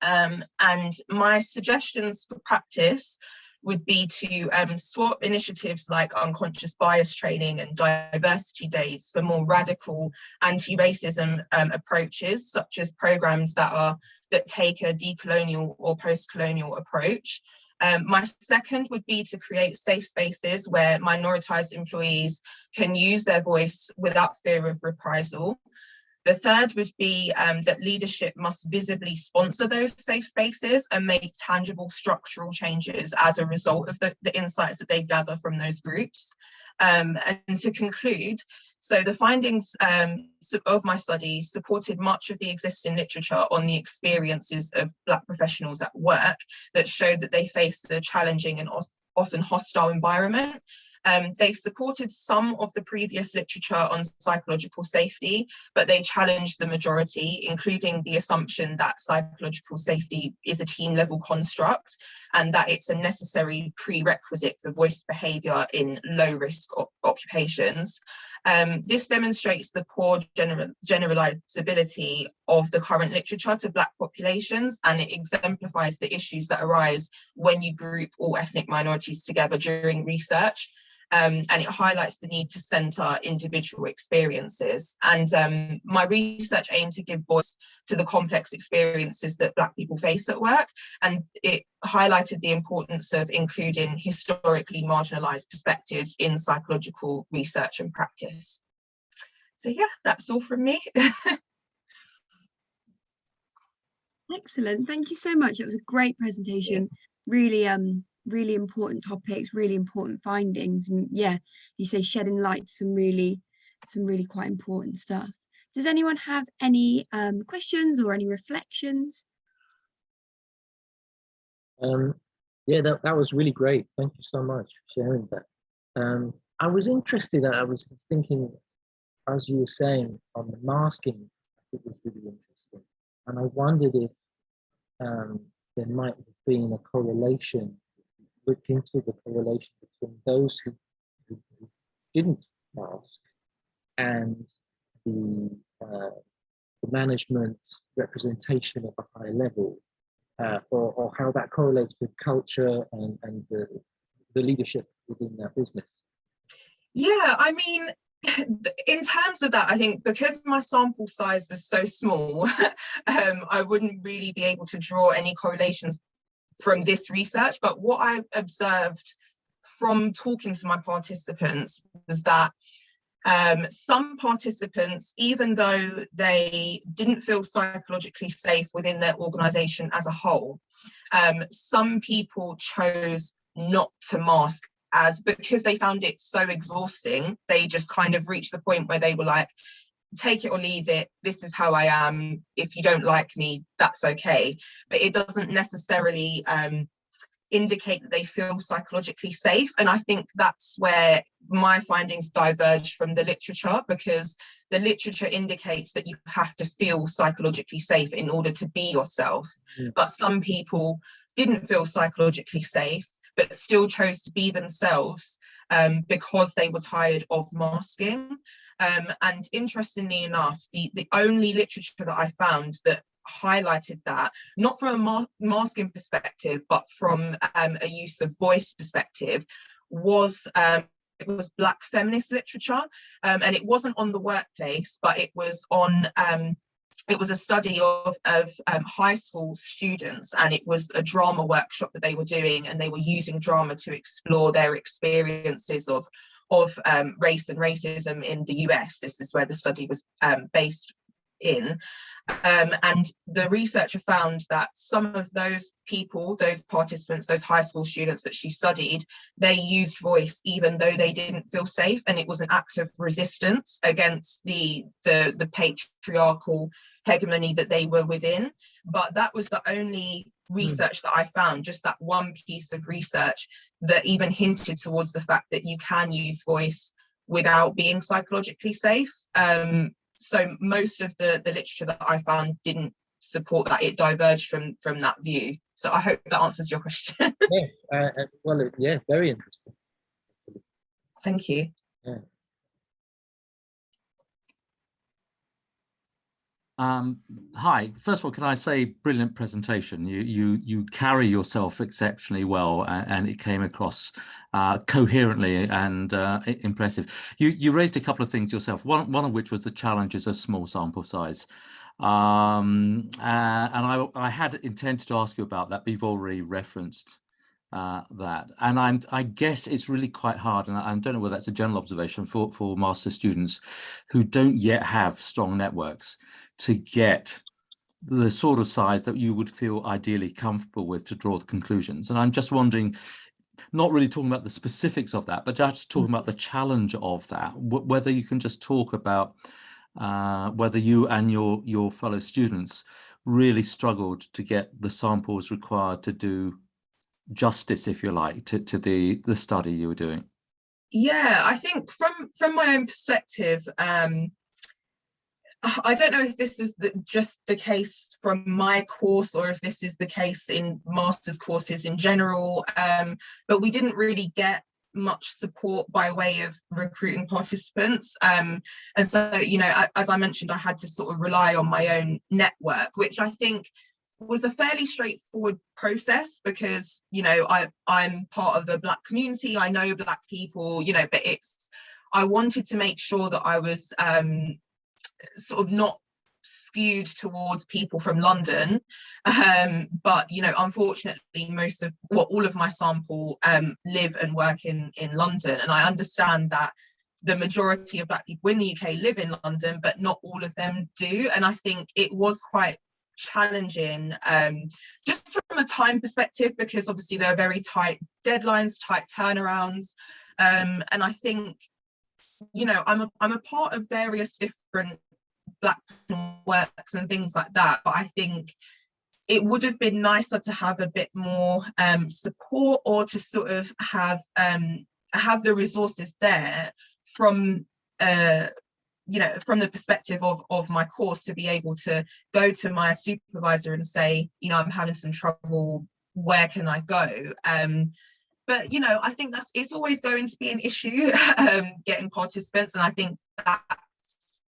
Speaker 4: And my suggestions for practice would be to swap initiatives like unconscious bias training and diversity days for more radical anti-racism approaches, such as programs that take a decolonial or post-colonial approach. My second would be to create safe spaces where minoritized employees can use their voice without fear of reprisal. The third would be that leadership must visibly sponsor those safe spaces and make tangible structural changes as a result of the insights that they gather from those groups. And to conclude, so the findings of my study supported much of the existing literature on the experiences of Black professionals at work that showed that they faced a challenging and often hostile environment. They supported some of the previous literature on psychological safety, but they challenged the majority, including the assumption that psychological safety is a team-level construct and that it's a necessary prerequisite for voiced behaviour in low-risk occupations. This demonstrates the poor generalizability of the current literature to Black populations, and it exemplifies the issues that arise when you group all ethnic minorities together during research. And it highlights the need to centre individual experiences. And my research aimed to give voice to the complex experiences that Black people face at work, and it highlighted the importance of including historically marginalised perspectives in psychological research and practice. So yeah, that's all from me.
Speaker 1: Excellent, thank you so much. It was a great presentation. Really really important topics, really important findings, and yeah, you say shedding light to some really quite important stuff. Does anyone have any questions or any reflections?
Speaker 6: Yeah, that was really great. Thank you so much for sharing that. I was interested, I was thinking, as you were saying, on the masking, it was really interesting. And I wondered if there might have been a correlation, look into the correlation between those who didn't mask and the management representation at a high level, or how that correlates with culture and the leadership within that business.
Speaker 4: Yeah, I mean, In terms of that, I think because my sample size was so small, I wouldn't really be able to draw any correlations from this research. But what I observed from talking to my participants was that some participants, even though they didn't feel psychologically safe within their organisation as a whole, some people chose not to mask, as because they found it so exhausting. They just kind of reached the point where they were like, take it or leave it, this is how I am, if you don't like me, that's okay. But it doesn't necessarily indicate that they feel psychologically safe. And I think that's where my findings diverge from the literature, because the literature indicates that you have to feel psychologically safe in order to be yourself. But some people didn't feel psychologically safe, but still chose to be themselves because they were tired of masking. And interestingly enough, the only literature that I found that highlighted that, not from a masking perspective, but from a use of voice perspective, was it was Black feminist literature, and it wasn't on the workplace, but it was on it was a study of high school students, and it was a drama workshop that they were doing, and they were using drama to explore their experiences of race and racism in the US. This is where the study was based in. And the researcher found that some of those people, those participants, those high school students that she studied, they used voice even though they didn't feel safe, and it was an act of resistance against the patriarchal hegemony that they were within. But that was the only research that I found, just that one piece of research that even hinted towards the fact that you can use voice without being psychologically safe. So most of the literature that I found didn't support that. It diverged from that view. So I hope that answers your question.
Speaker 6: Yeah, well, yeah, very interesting.
Speaker 4: Thank you.
Speaker 6: Yeah.
Speaker 7: Hi, first of all, can I say brilliant presentation. You carry yourself exceptionally well, and it came across coherently and impressive. You raised a couple of things yourself, one of which was the challenges of small sample size. And I had intended to ask you about that, but you've already referenced that. And I guess it's really quite hard, and I don't know whether that's a general observation for master students who don't yet have strong networks, to get the sort of size that you would feel ideally comfortable with to draw the conclusions. And I'm just wondering, not really talking about the specifics of that, but just talking about the challenge of that, whether you can just talk about whether you and your fellow students really struggled to get the samples required to do justice, if you like, to the study you were doing.
Speaker 4: Yeah, I think from my own perspective, I don't know if this is just the case from my course or if this is the case in master's courses in general, but we didn't really get much support by way of recruiting participants. And so, you know, as I mentioned, I had to sort of rely on my own network, which I think was a fairly straightforward process because, you know, I'm part of the Black community, I know Black people, you know, but I wanted to make sure that I was sort of not skewed towards people from London, but you know, unfortunately all of my sample live and work in London, and I understand that the majority of Black people in the UK live in London, but not all of them do. And I think it was quite challenging just from a time perspective, because obviously there are very tight deadlines, tight turnarounds, and I think, you know, I'm a part of various different Black works and things like that, but I think it would have been nicer to have a bit more support, or to sort of have the resources there from you know, from the perspective of my course, to be able to go to my supervisor and say, you know, I'm having some trouble, where can I go? But, you know, I think it's always going to be an issue, getting participants. And I think that's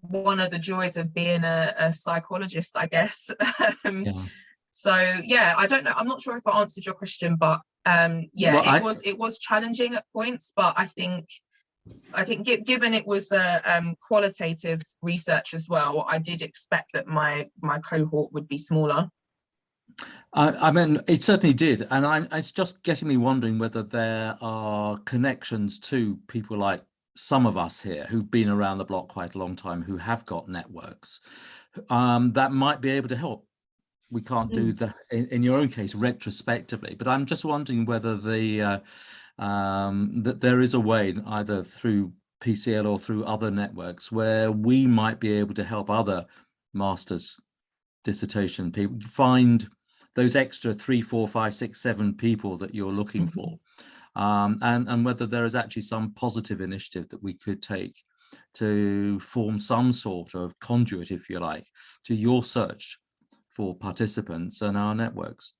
Speaker 4: one of the joys of being a psychologist, I guess. So, yeah, I don't know. I'm not sure if I answered your question, but Yeah,
Speaker 7: Well,
Speaker 4: it was challenging at points, but I think given it was qualitative research as well, I did expect that my cohort would be smaller.
Speaker 7: I mean, it certainly did, and it's just getting me wondering whether there are connections to people like some of us here who've been around the block quite a long time, who have got networks that might be able to help. We can't do that in your own case retrospectively, but I'm just wondering whether that there is a way, either through PCL or through other networks, where we might be able to help other master's dissertation people find those extra 3, 4, 5, 6, 7 people that you're looking for, and whether there is actually some positive initiative that we could take to form some sort of conduit, if you like, to your search for participants and our networks.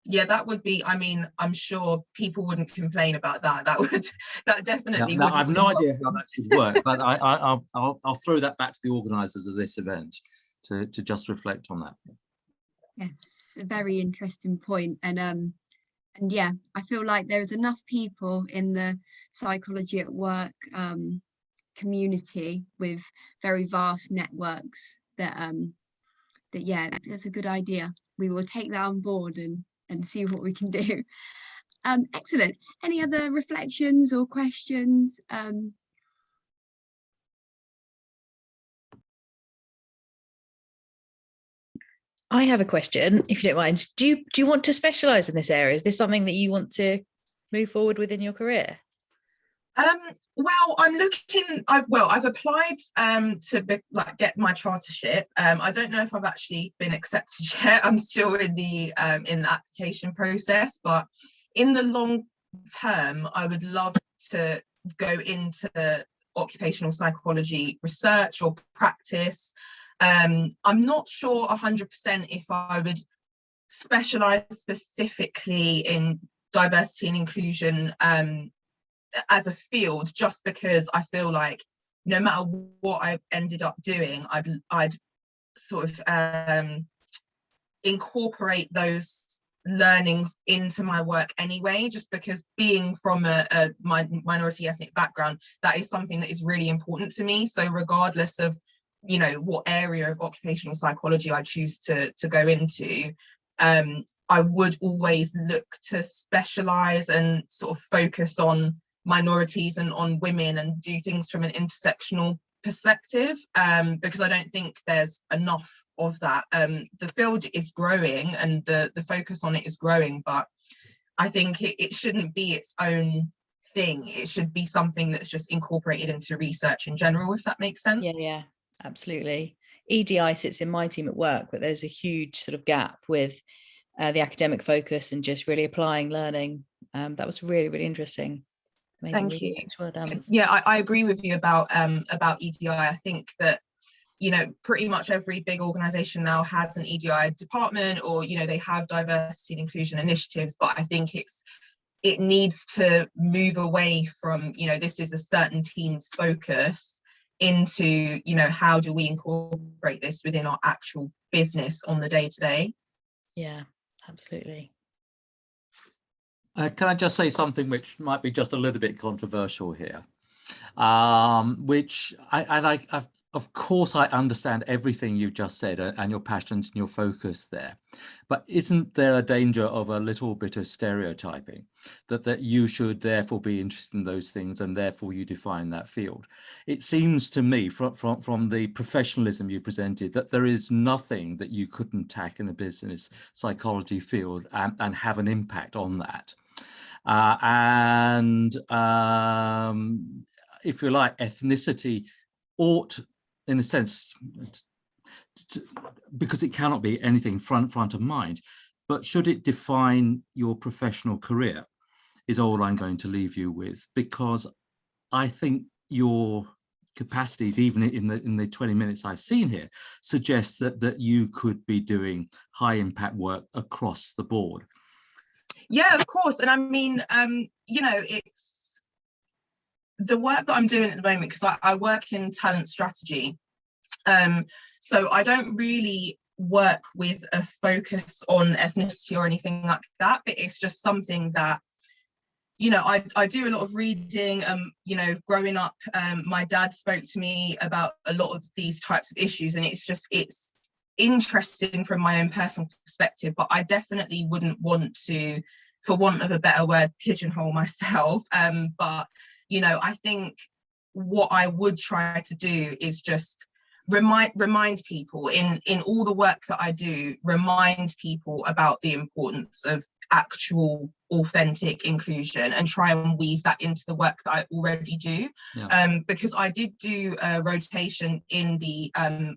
Speaker 4: Yeah, that would be, I mean, I'm sure people wouldn't complain about that. That definitely
Speaker 7: Now,
Speaker 4: would.
Speaker 7: I have no idea how that could work, but I'll throw that back to the organisers of this event to just reflect on that.
Speaker 1: Yes, a very interesting point. And yeah, I feel like there's enough people in the Psychology at Work community with very vast networks that yeah, that's a good idea. We will take that on board and see what we can do. Excellent. Any other reflections or questions?
Speaker 3: I have a question, if you don't mind. Do you want to specialise in this area? Is this something that you want to move forward with in your career?
Speaker 4: Well, I'm looking. I've applied to get my chartership. I don't know if I've actually been accepted yet. I'm still in the application process, but in the long term, I would love to go into occupational psychology research or practice. I'm not sure 100% if I would specialise specifically in diversity and inclusion as a field, just because I feel like no matter what I ended up doing, I'd sort of incorporate those learnings into my work anyway, just because being from a minority ethnic background, that is something that is really important to me. So regardless of, you know, what area of occupational psychology I choose to go into, I would always look to specialize and sort of focus on minorities and on women and do things from an intersectional perspective, because I don't think there's enough of that. The field is growing and the focus on it is growing, but I think it shouldn't be its own thing. It should be something that's just incorporated into research in general, if that makes sense.
Speaker 3: Yeah, absolutely. EDI sits in my team at work, but there's a huge sort of gap with the academic focus and just really applying learning. That was really, really interesting. Amazing.
Speaker 4: Thank you.
Speaker 3: Well done.
Speaker 4: Yeah, I agree with you about EDI. I think that, you know, pretty much every big organization now has an EDI department, or, you know, they have diversity and inclusion initiatives, but I think it needs to move away from, you know, this is a certain team's focus into, you know, how do we incorporate this within our actual business on the day-to-day?
Speaker 3: Yeah, absolutely.
Speaker 7: Can I just say something which might be just a little bit controversial here? Which of course, I understand everything you just said and your passions and your focus there, but isn't there a danger of a little bit of stereotyping that you should therefore be interested in those things and therefore you define that field? It seems to me from the professionalism you presented that there is nothing that you couldn't tack in the business psychology field and have an impact on that. If you like, ethnicity ought, in a sense, because it cannot be anything front of mind, but should it define your professional career is all I'm going to leave you with, because I think your capacities, even in the 20 minutes I've seen here, suggest that you could be doing high impact work across the board.
Speaker 4: Yeah, of course. And I mean, you know, it's the work that I'm doing at the moment, because I work in talent strategy. So I don't really work with a focus on ethnicity or anything like that, but it's just something that, you know, I do a lot of reading. You know, growing up, my dad spoke to me about a lot of these types of issues, and it's interesting from my own personal perspective, but I definitely wouldn't want to, for want of a better word, pigeonhole myself. But, you know, I think what I would try to do is just remind people in all the work that I do, remind people about the importance of actual authentic inclusion, and try and weave that into the work that I already do. Yeah. Because I did do a rotation in the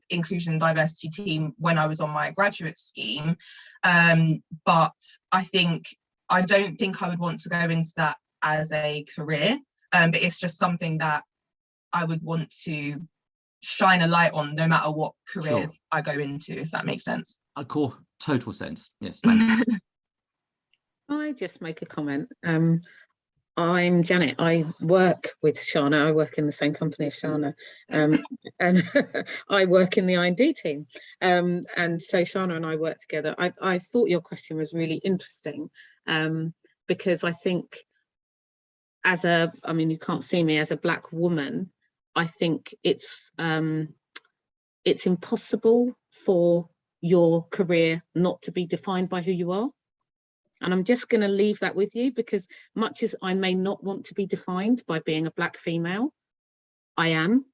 Speaker 4: inclusion and diversity team when I was on my graduate scheme, but I don't think I would want to go into that as a career, but it's just something that I would want to shine a light on no matter what career I go into, if that makes sense.
Speaker 7: Total sense, yes. Thank you.
Speaker 8: I just make a comment. I'm Janet. I work with Shauna. I work in the same company as Shauna, and I work in the I&D team. And so Shauna and I work together. I thought your question was really interesting, because I think I mean, you can't see me, as a Black woman, I think it's impossible for your career not to be defined by who you are. And I'm just going to leave that with you, because much as I may not want to be defined by being a Black female, I am,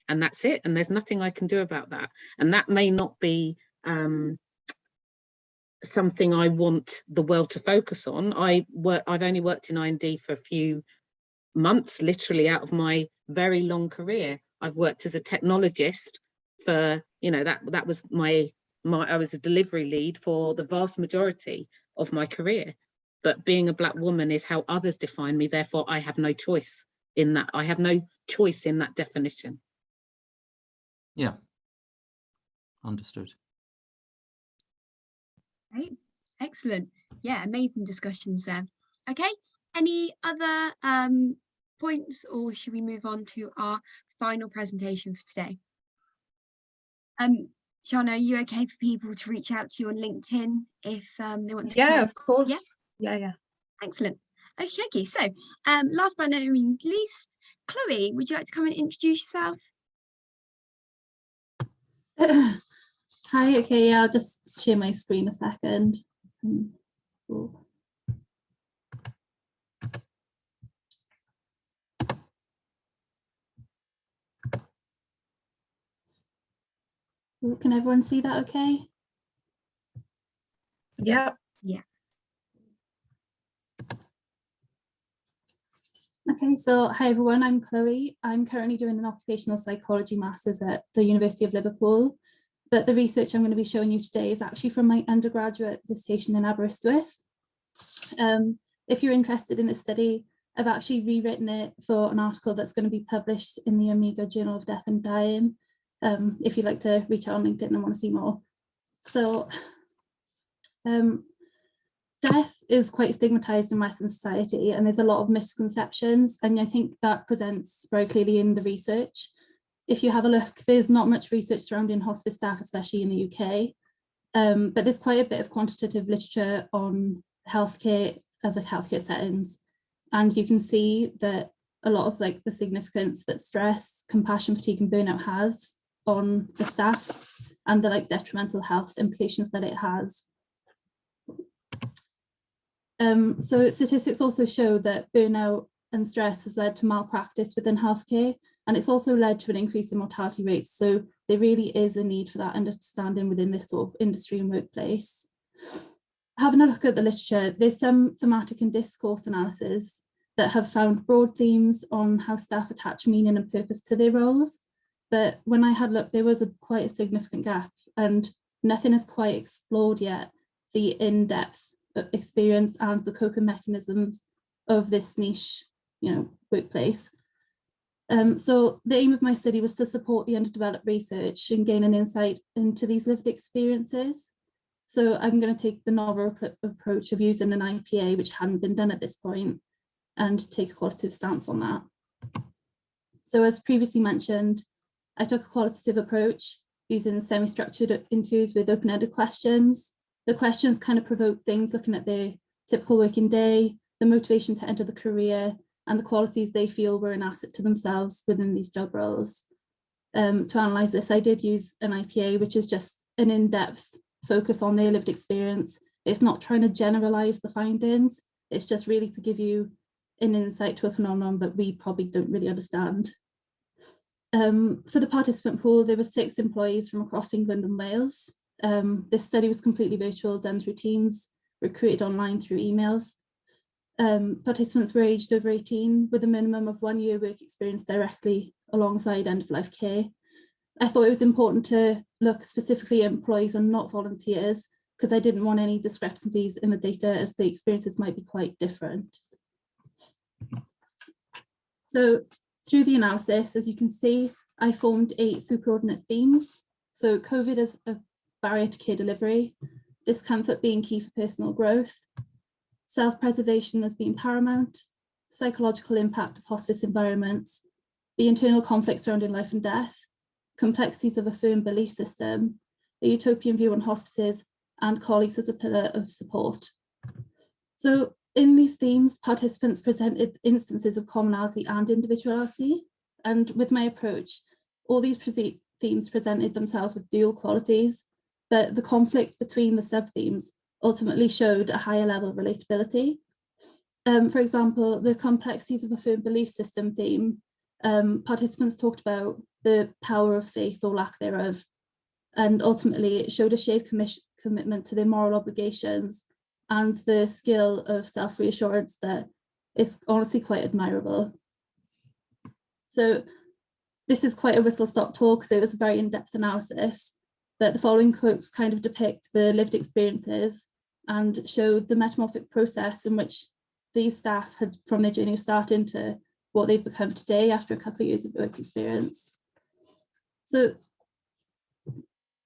Speaker 8: and that's it. And there's nothing I can do about that. And that may not be something I want the world to focus on. I've only worked in I&D for a few months, literally, out of my very long career. I've worked as a technologist for, you know, that was I was a delivery lead for the vast majority of my career. But being a Black woman is how others define me, therefore I have no choice in that. I have no choice in that definition.
Speaker 7: Yeah, understood.
Speaker 1: Great, excellent. Yeah, amazing discussions there. Okay, any other points, or should we move on to our final presentation for today? Shauna, are you okay for people to reach out to you on LinkedIn if they want to?
Speaker 4: Yeah, of course. Yeah.
Speaker 1: Excellent. Okay, so last but not least, Chloe, would you like to come and introduce yourself?
Speaker 9: Hi, okay, yeah, I'll just share my screen a second. Cool. Can everyone see that okay?
Speaker 4: Yeah.
Speaker 9: Okay, so hi everyone, I'm Chloe. I'm currently doing an occupational psychology master's at the University of Liverpool, but the research I'm going to be showing you today is actually from my undergraduate dissertation in Aberystwyth. If you're interested in this study, I've actually rewritten it for an article that's going to be published in the Amiga Journal of Death and Dying, if you'd like to reach out on LinkedIn and want to see more. So death is quite stigmatized in Western society, and there's a lot of misconceptions, and I think that presents very clearly in the research. If you have a look, there's not much research surrounding hospice staff, especially in the UK, but there's quite a bit of quantitative literature on healthcare, other healthcare settings, and you can see that a lot of like the significance that stress, compassion fatigue and burnout has on the staff, and the like detrimental health implications that it has. So statistics also show that burnout and stress has led to malpractice within healthcare, and it's also led to an increase in mortality rates. So there really is a need for that understanding within this sort of industry and workplace. Having a look at the literature, there's some thematic and discourse analysis that have found broad themes on how staff attach meaning and purpose to their roles. But when I had a look, there was quite a significant gap, and nothing has quite explored yet the in-depth experience and the coping mechanisms of this niche, workplace. So the aim of my study was to support the underdeveloped research and gain an insight into these lived experiences. So I'm going to take the novel approach of using an IPA, which hadn't been done at this point, and take a qualitative stance on that. So as previously mentioned, I took a qualitative approach using semi-structured interviews with open-ended questions. The questions kind of provoke things looking at their typical working day, the motivation to enter the career, and the qualities they feel were an asset to themselves within these job roles. To analyse this, I did use an IPA, which is just an in-depth focus on their lived experience. It's not trying to generalise the findings, it's just really to give you an insight to a phenomenon that we probably don't really understand. For the participant pool, there were 6 employees from across England and Wales. This study was completely virtual, done through Teams, recruited online through emails. Participants were aged over 18 with a minimum of 1 year work experience directly alongside end-of-life care. I thought it was important to look specifically at employees and not volunteers, because I didn't want any discrepancies in the data, as the experiences might be quite different. So through the analysis, as you can see, I formed 8 superordinate themes. So COVID as a barrier to care delivery, discomfort being key for personal growth, self-preservation as being paramount, psychological impact of hospice environments, the internal conflict surrounding life and death, complexities of a firm belief system, a utopian view on hospices, and colleagues as a pillar of support. So in these themes, participants presented instances of commonality and individuality. And with my approach, all these themes presented themselves with dual qualities, but the conflict between the sub-themes ultimately showed a higher level of relatability. For example, the complexities of a firm belief system theme, participants talked about the power of faith or lack thereof, and ultimately it showed a shared commitment to their moral obligations and the skill of self-reassurance that is honestly quite admirable. So this is quite a whistle-stop tour because it was a very in-depth analysis, but the following quotes kind of depict the lived experiences and show the metamorphic process in which these staff had, from their journey of starting to what they've become today after a couple of years of work experience. So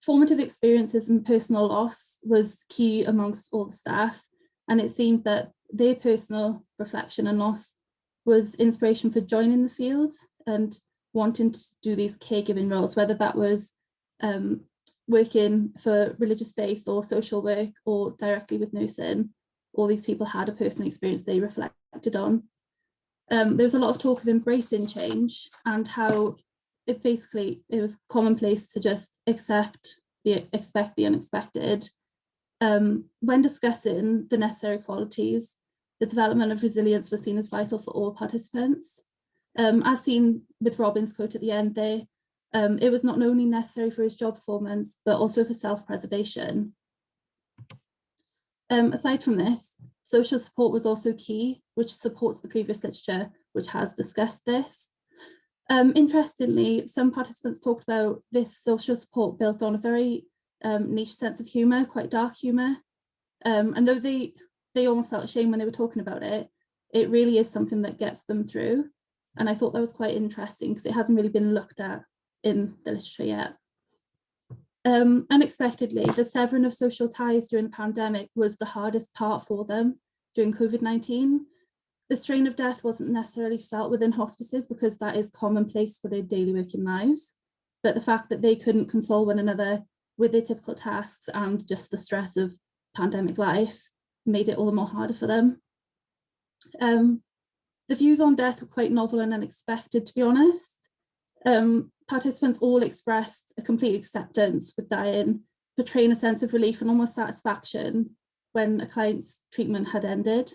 Speaker 9: formative experiences and personal loss was key amongst all the staff, and it seemed that their personal reflection and loss was inspiration for joining the field and wanting to do these caregiving roles, whether that was working for religious faith or social work or directly with nursing. All these people had a personal experience they reflected on. There was a lot of talk of embracing change and how it was commonplace to just expect the unexpected. When discussing the necessary qualities, the development of resilience was seen as vital for all participants. As seen with Robin's quote at the end there, it was not only necessary for his job performance, but also for self-preservation. Aside from this, social support was also key, which supports the previous literature, which has discussed this. Interestingly, some participants talked about this social support built on a very niche sense of humour, quite dark humour. And though they almost felt ashamed when they were talking about it, it really is something that gets them through. And I thought that was quite interesting because it hasn't really been looked at in the literature yet. Unexpectedly, the severing of social ties during the pandemic was the hardest part for them during COVID-19. The strain of death wasn't necessarily felt within hospices because that is commonplace for their daily working lives, but the fact that they couldn't console one another with their typical tasks and just the stress of pandemic life made it all the more harder for them. The views on death were quite novel and unexpected, to be honest. Participants all expressed a complete acceptance with dying, portraying a sense of relief and almost satisfaction when a client's treatment had ended.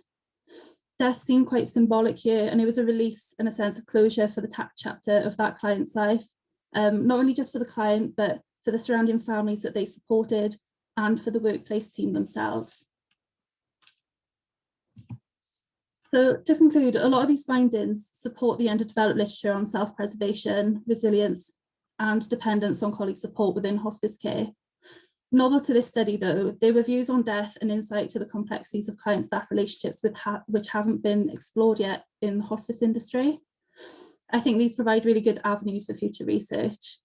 Speaker 9: Death seemed quite symbolic here, and it was a release and a sense of closure for the chapter of that client's life, not only just for the client, but for the surrounding families that they supported and for the workplace team themselves. So to conclude, a lot of these findings support the underdeveloped literature on self-preservation, resilience, and dependence on colleague support within hospice care. Novel to this study, though, they were views on death and insight to the complexities of client-staff relationships which haven't been explored yet in the hospice industry. I think these provide really good avenues for future research.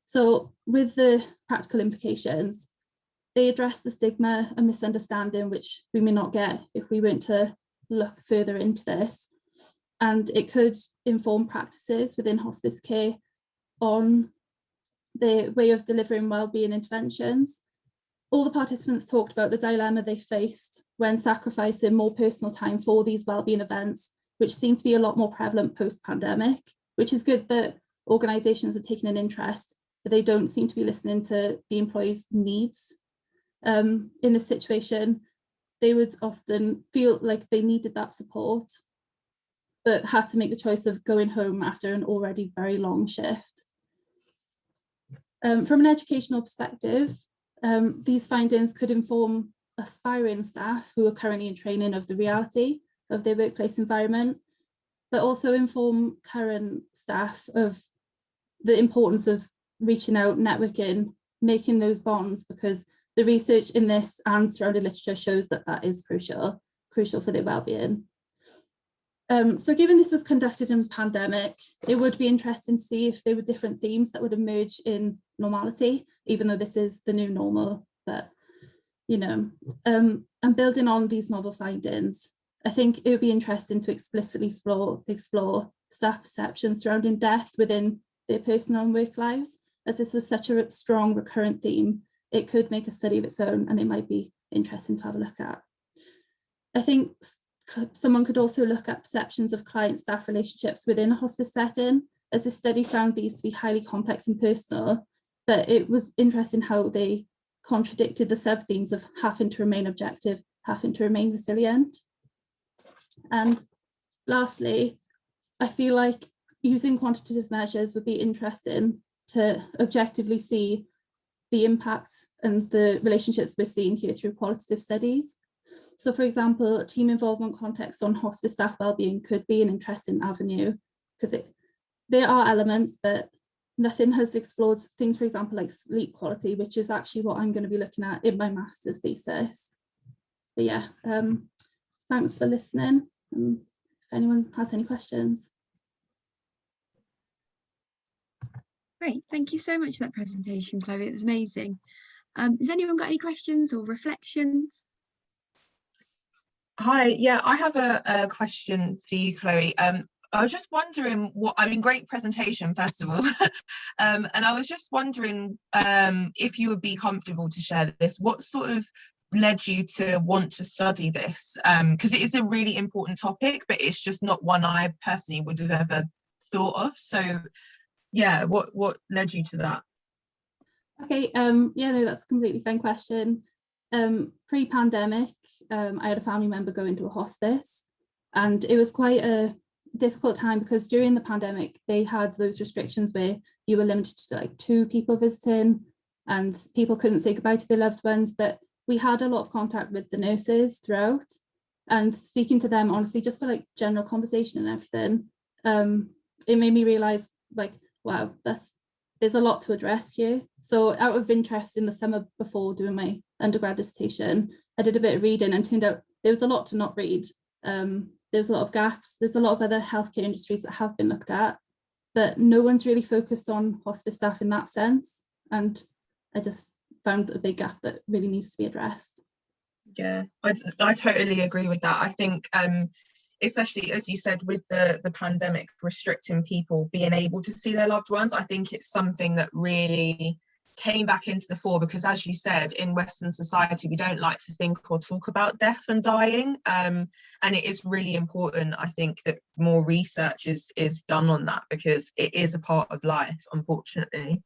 Speaker 9: So with the practical implications, they address the stigma and misunderstanding which we may not get if we weren't to look further into this, and it could inform practices within hospice care on their way of delivering wellbeing interventions. All the participants talked about the dilemma they faced when sacrificing more personal time for these wellbeing events, which seem to be a lot more prevalent post-pandemic, which is good that organisations are taking an interest, but they don't seem to be listening to the employees' needs. In this situation, they would often feel like they needed that support, but had to make the choice of going home after an already very long shift. From an educational perspective, these findings could inform aspiring staff who are currently in training of the reality of their workplace environment, but also inform current staff of the importance of reaching out, networking, making those bonds, because the research in this and surrounding literature shows that that is crucial for their well-being. So given this was conducted in pandemic, it would be interesting to see if there were different themes that would emerge in normality, even though this is the new normal. But, you know, and building on these novel findings, I think it would be interesting to explicitly explore staff perceptions surrounding death within their personal and work lives, as this was such a strong recurrent theme. It could make a study of its own, and it might be interesting to have a look at. I think someone could also look at perceptions of client-staff relationships within a hospice setting, as the study found these to be highly complex and personal, but it was interesting how they contradicted the sub-themes of having to remain objective, having to remain resilient. And lastly, I feel like using quantitative measures would be interesting to objectively see the impact and the relationships we're seeing here through qualitative studies. So for example, team involvement context on hospice staff wellbeing could be an interesting avenue, because there are elements, but nothing has explored things, for example, like sleep quality, which is actually what I'm going to be looking at in my master's thesis. But yeah, thanks for listening. If anyone has any questions.
Speaker 1: Great, thank you so much for that presentation, Chloe. It was amazing. Has anyone got any questions or reflections?
Speaker 4: Hi, yeah, I have a question for you, Chloe. I was just wondering great presentation, first of all. And I was just wondering if you would be comfortable to share this. What sort of led you to want to study this? Because it is a really important topic, but it's just not one I personally would have ever thought of. So yeah, what led you to that?
Speaker 9: Okay, yeah, no, that's a completely fine question. Pre-pandemic, I had a family member go into a hospice, and it was quite a difficult time because during the pandemic they had those restrictions where you were limited to like 2 people visiting and people couldn't say goodbye to their loved ones, but we had a lot of contact with the nurses throughout, and speaking to them honestly just for like general conversation and everything, it made me realize like, wow, there's a lot to address here. So out of interest in the summer before doing my undergrad dissertation, I did a bit of reading and turned out there was a lot to not read. There's a lot of gaps. There's a lot of other healthcare industries that have been looked at, but no one's really focused on hospice staff in that sense. And I just found a big gap that really needs to be addressed.
Speaker 4: Yeah, I totally agree with that. I think especially as you said with the pandemic restricting people being able to see their loved ones, I think it's something that really came back into the fore, because as you said, in Western society we don't like to think or talk about death and dying, and it is really important, I think, that more research is done on that, because it is a part of life, unfortunately.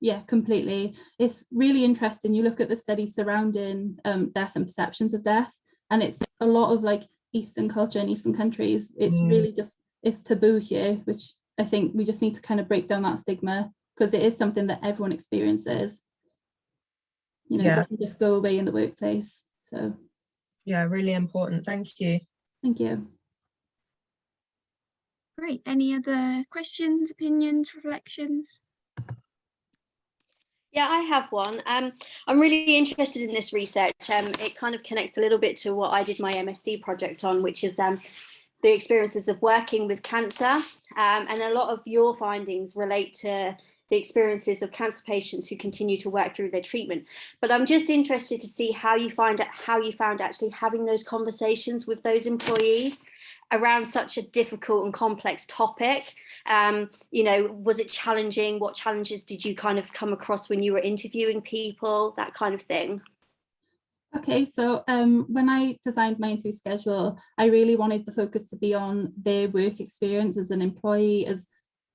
Speaker 9: Yeah, completely. It's really interesting. You look at the studies surrounding death and perceptions of death, and it's a lot of like Eastern culture in Eastern countries. It's really just, it's taboo here, which I think we just need to kind of break down that stigma, because it is something that everyone experiences. You know, It doesn't just go away in the workplace. So
Speaker 4: yeah, really important. Thank you.
Speaker 9: Thank you.
Speaker 1: Great. Any other questions, opinions, reflections?
Speaker 10: Yeah, I have one. I'm really interested in this research. It kind of connects a little bit to what I did my MSc project on, which is the experiences of working with cancer. And a lot of your findings relate to the experiences of cancer patients who continue to work through their treatment. But I'm just interested to see how you found actually having those conversations with those employees around such a difficult and complex topic. You know, was it challenging? What challenges did you kind of come across when you were interviewing people, that kind of thing?
Speaker 9: Okay, so when I designed my interview schedule, I really wanted the focus to be on their work experience as an employee, as,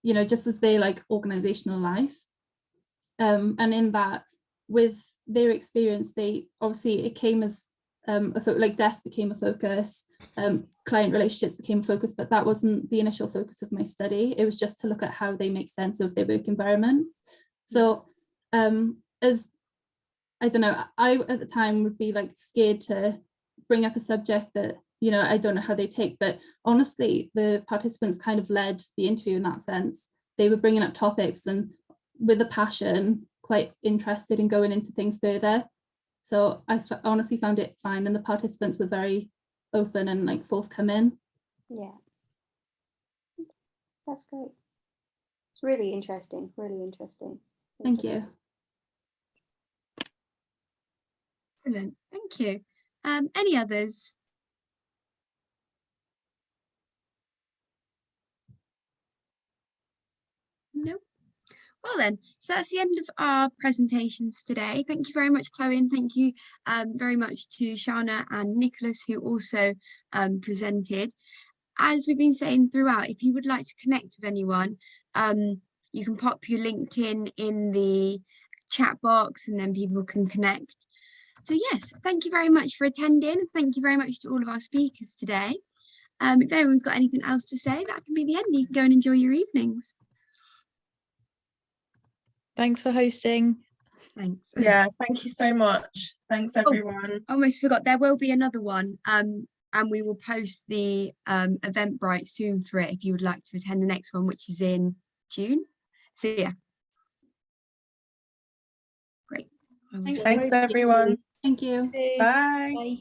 Speaker 9: you know, just as their like organizational life. And in that, with their experience, they obviously, it came as like death became a focus, client relationships became a focus, but that wasn't the initial focus of my study. It was just to look at how they make sense of their work environment. So as I don't know, I at the time would be like scared to bring up a subject that, you know, I don't know how they take, but honestly, the participants kind of led the interview in that sense. They were bringing up topics and with a passion, quite interested in going into things further. So I honestly found it fine, and the participants were very open and like forthcoming.
Speaker 10: Yeah, that's great. It's really interesting, really interesting.
Speaker 9: Thank you.
Speaker 1: Excellent, thank you. Any others? Nope. Well then, so that's the end of our presentations today. Thank you very much, Chloe, and thank you very much to Shauna and Nicholas, who also presented. As we've been saying throughout, if you would like to connect with anyone, you can pop your LinkedIn in the chat box and then people can connect. So yes, thank you very much for attending. Thank you very much to all of our speakers today. If everyone's got anything else to say, that can be the end. You can go and enjoy your evenings.
Speaker 3: Thanks for hosting.
Speaker 1: Thanks.
Speaker 4: Yeah, thank you so much. Thanks everyone.
Speaker 1: I almost forgot, there will be another one, and we will post the Eventbrite soon for it if you would like to attend the next one, which is in June. So yeah. Great.
Speaker 4: Thanks everyone.
Speaker 9: Thank you.
Speaker 4: Bye.
Speaker 3: Bye.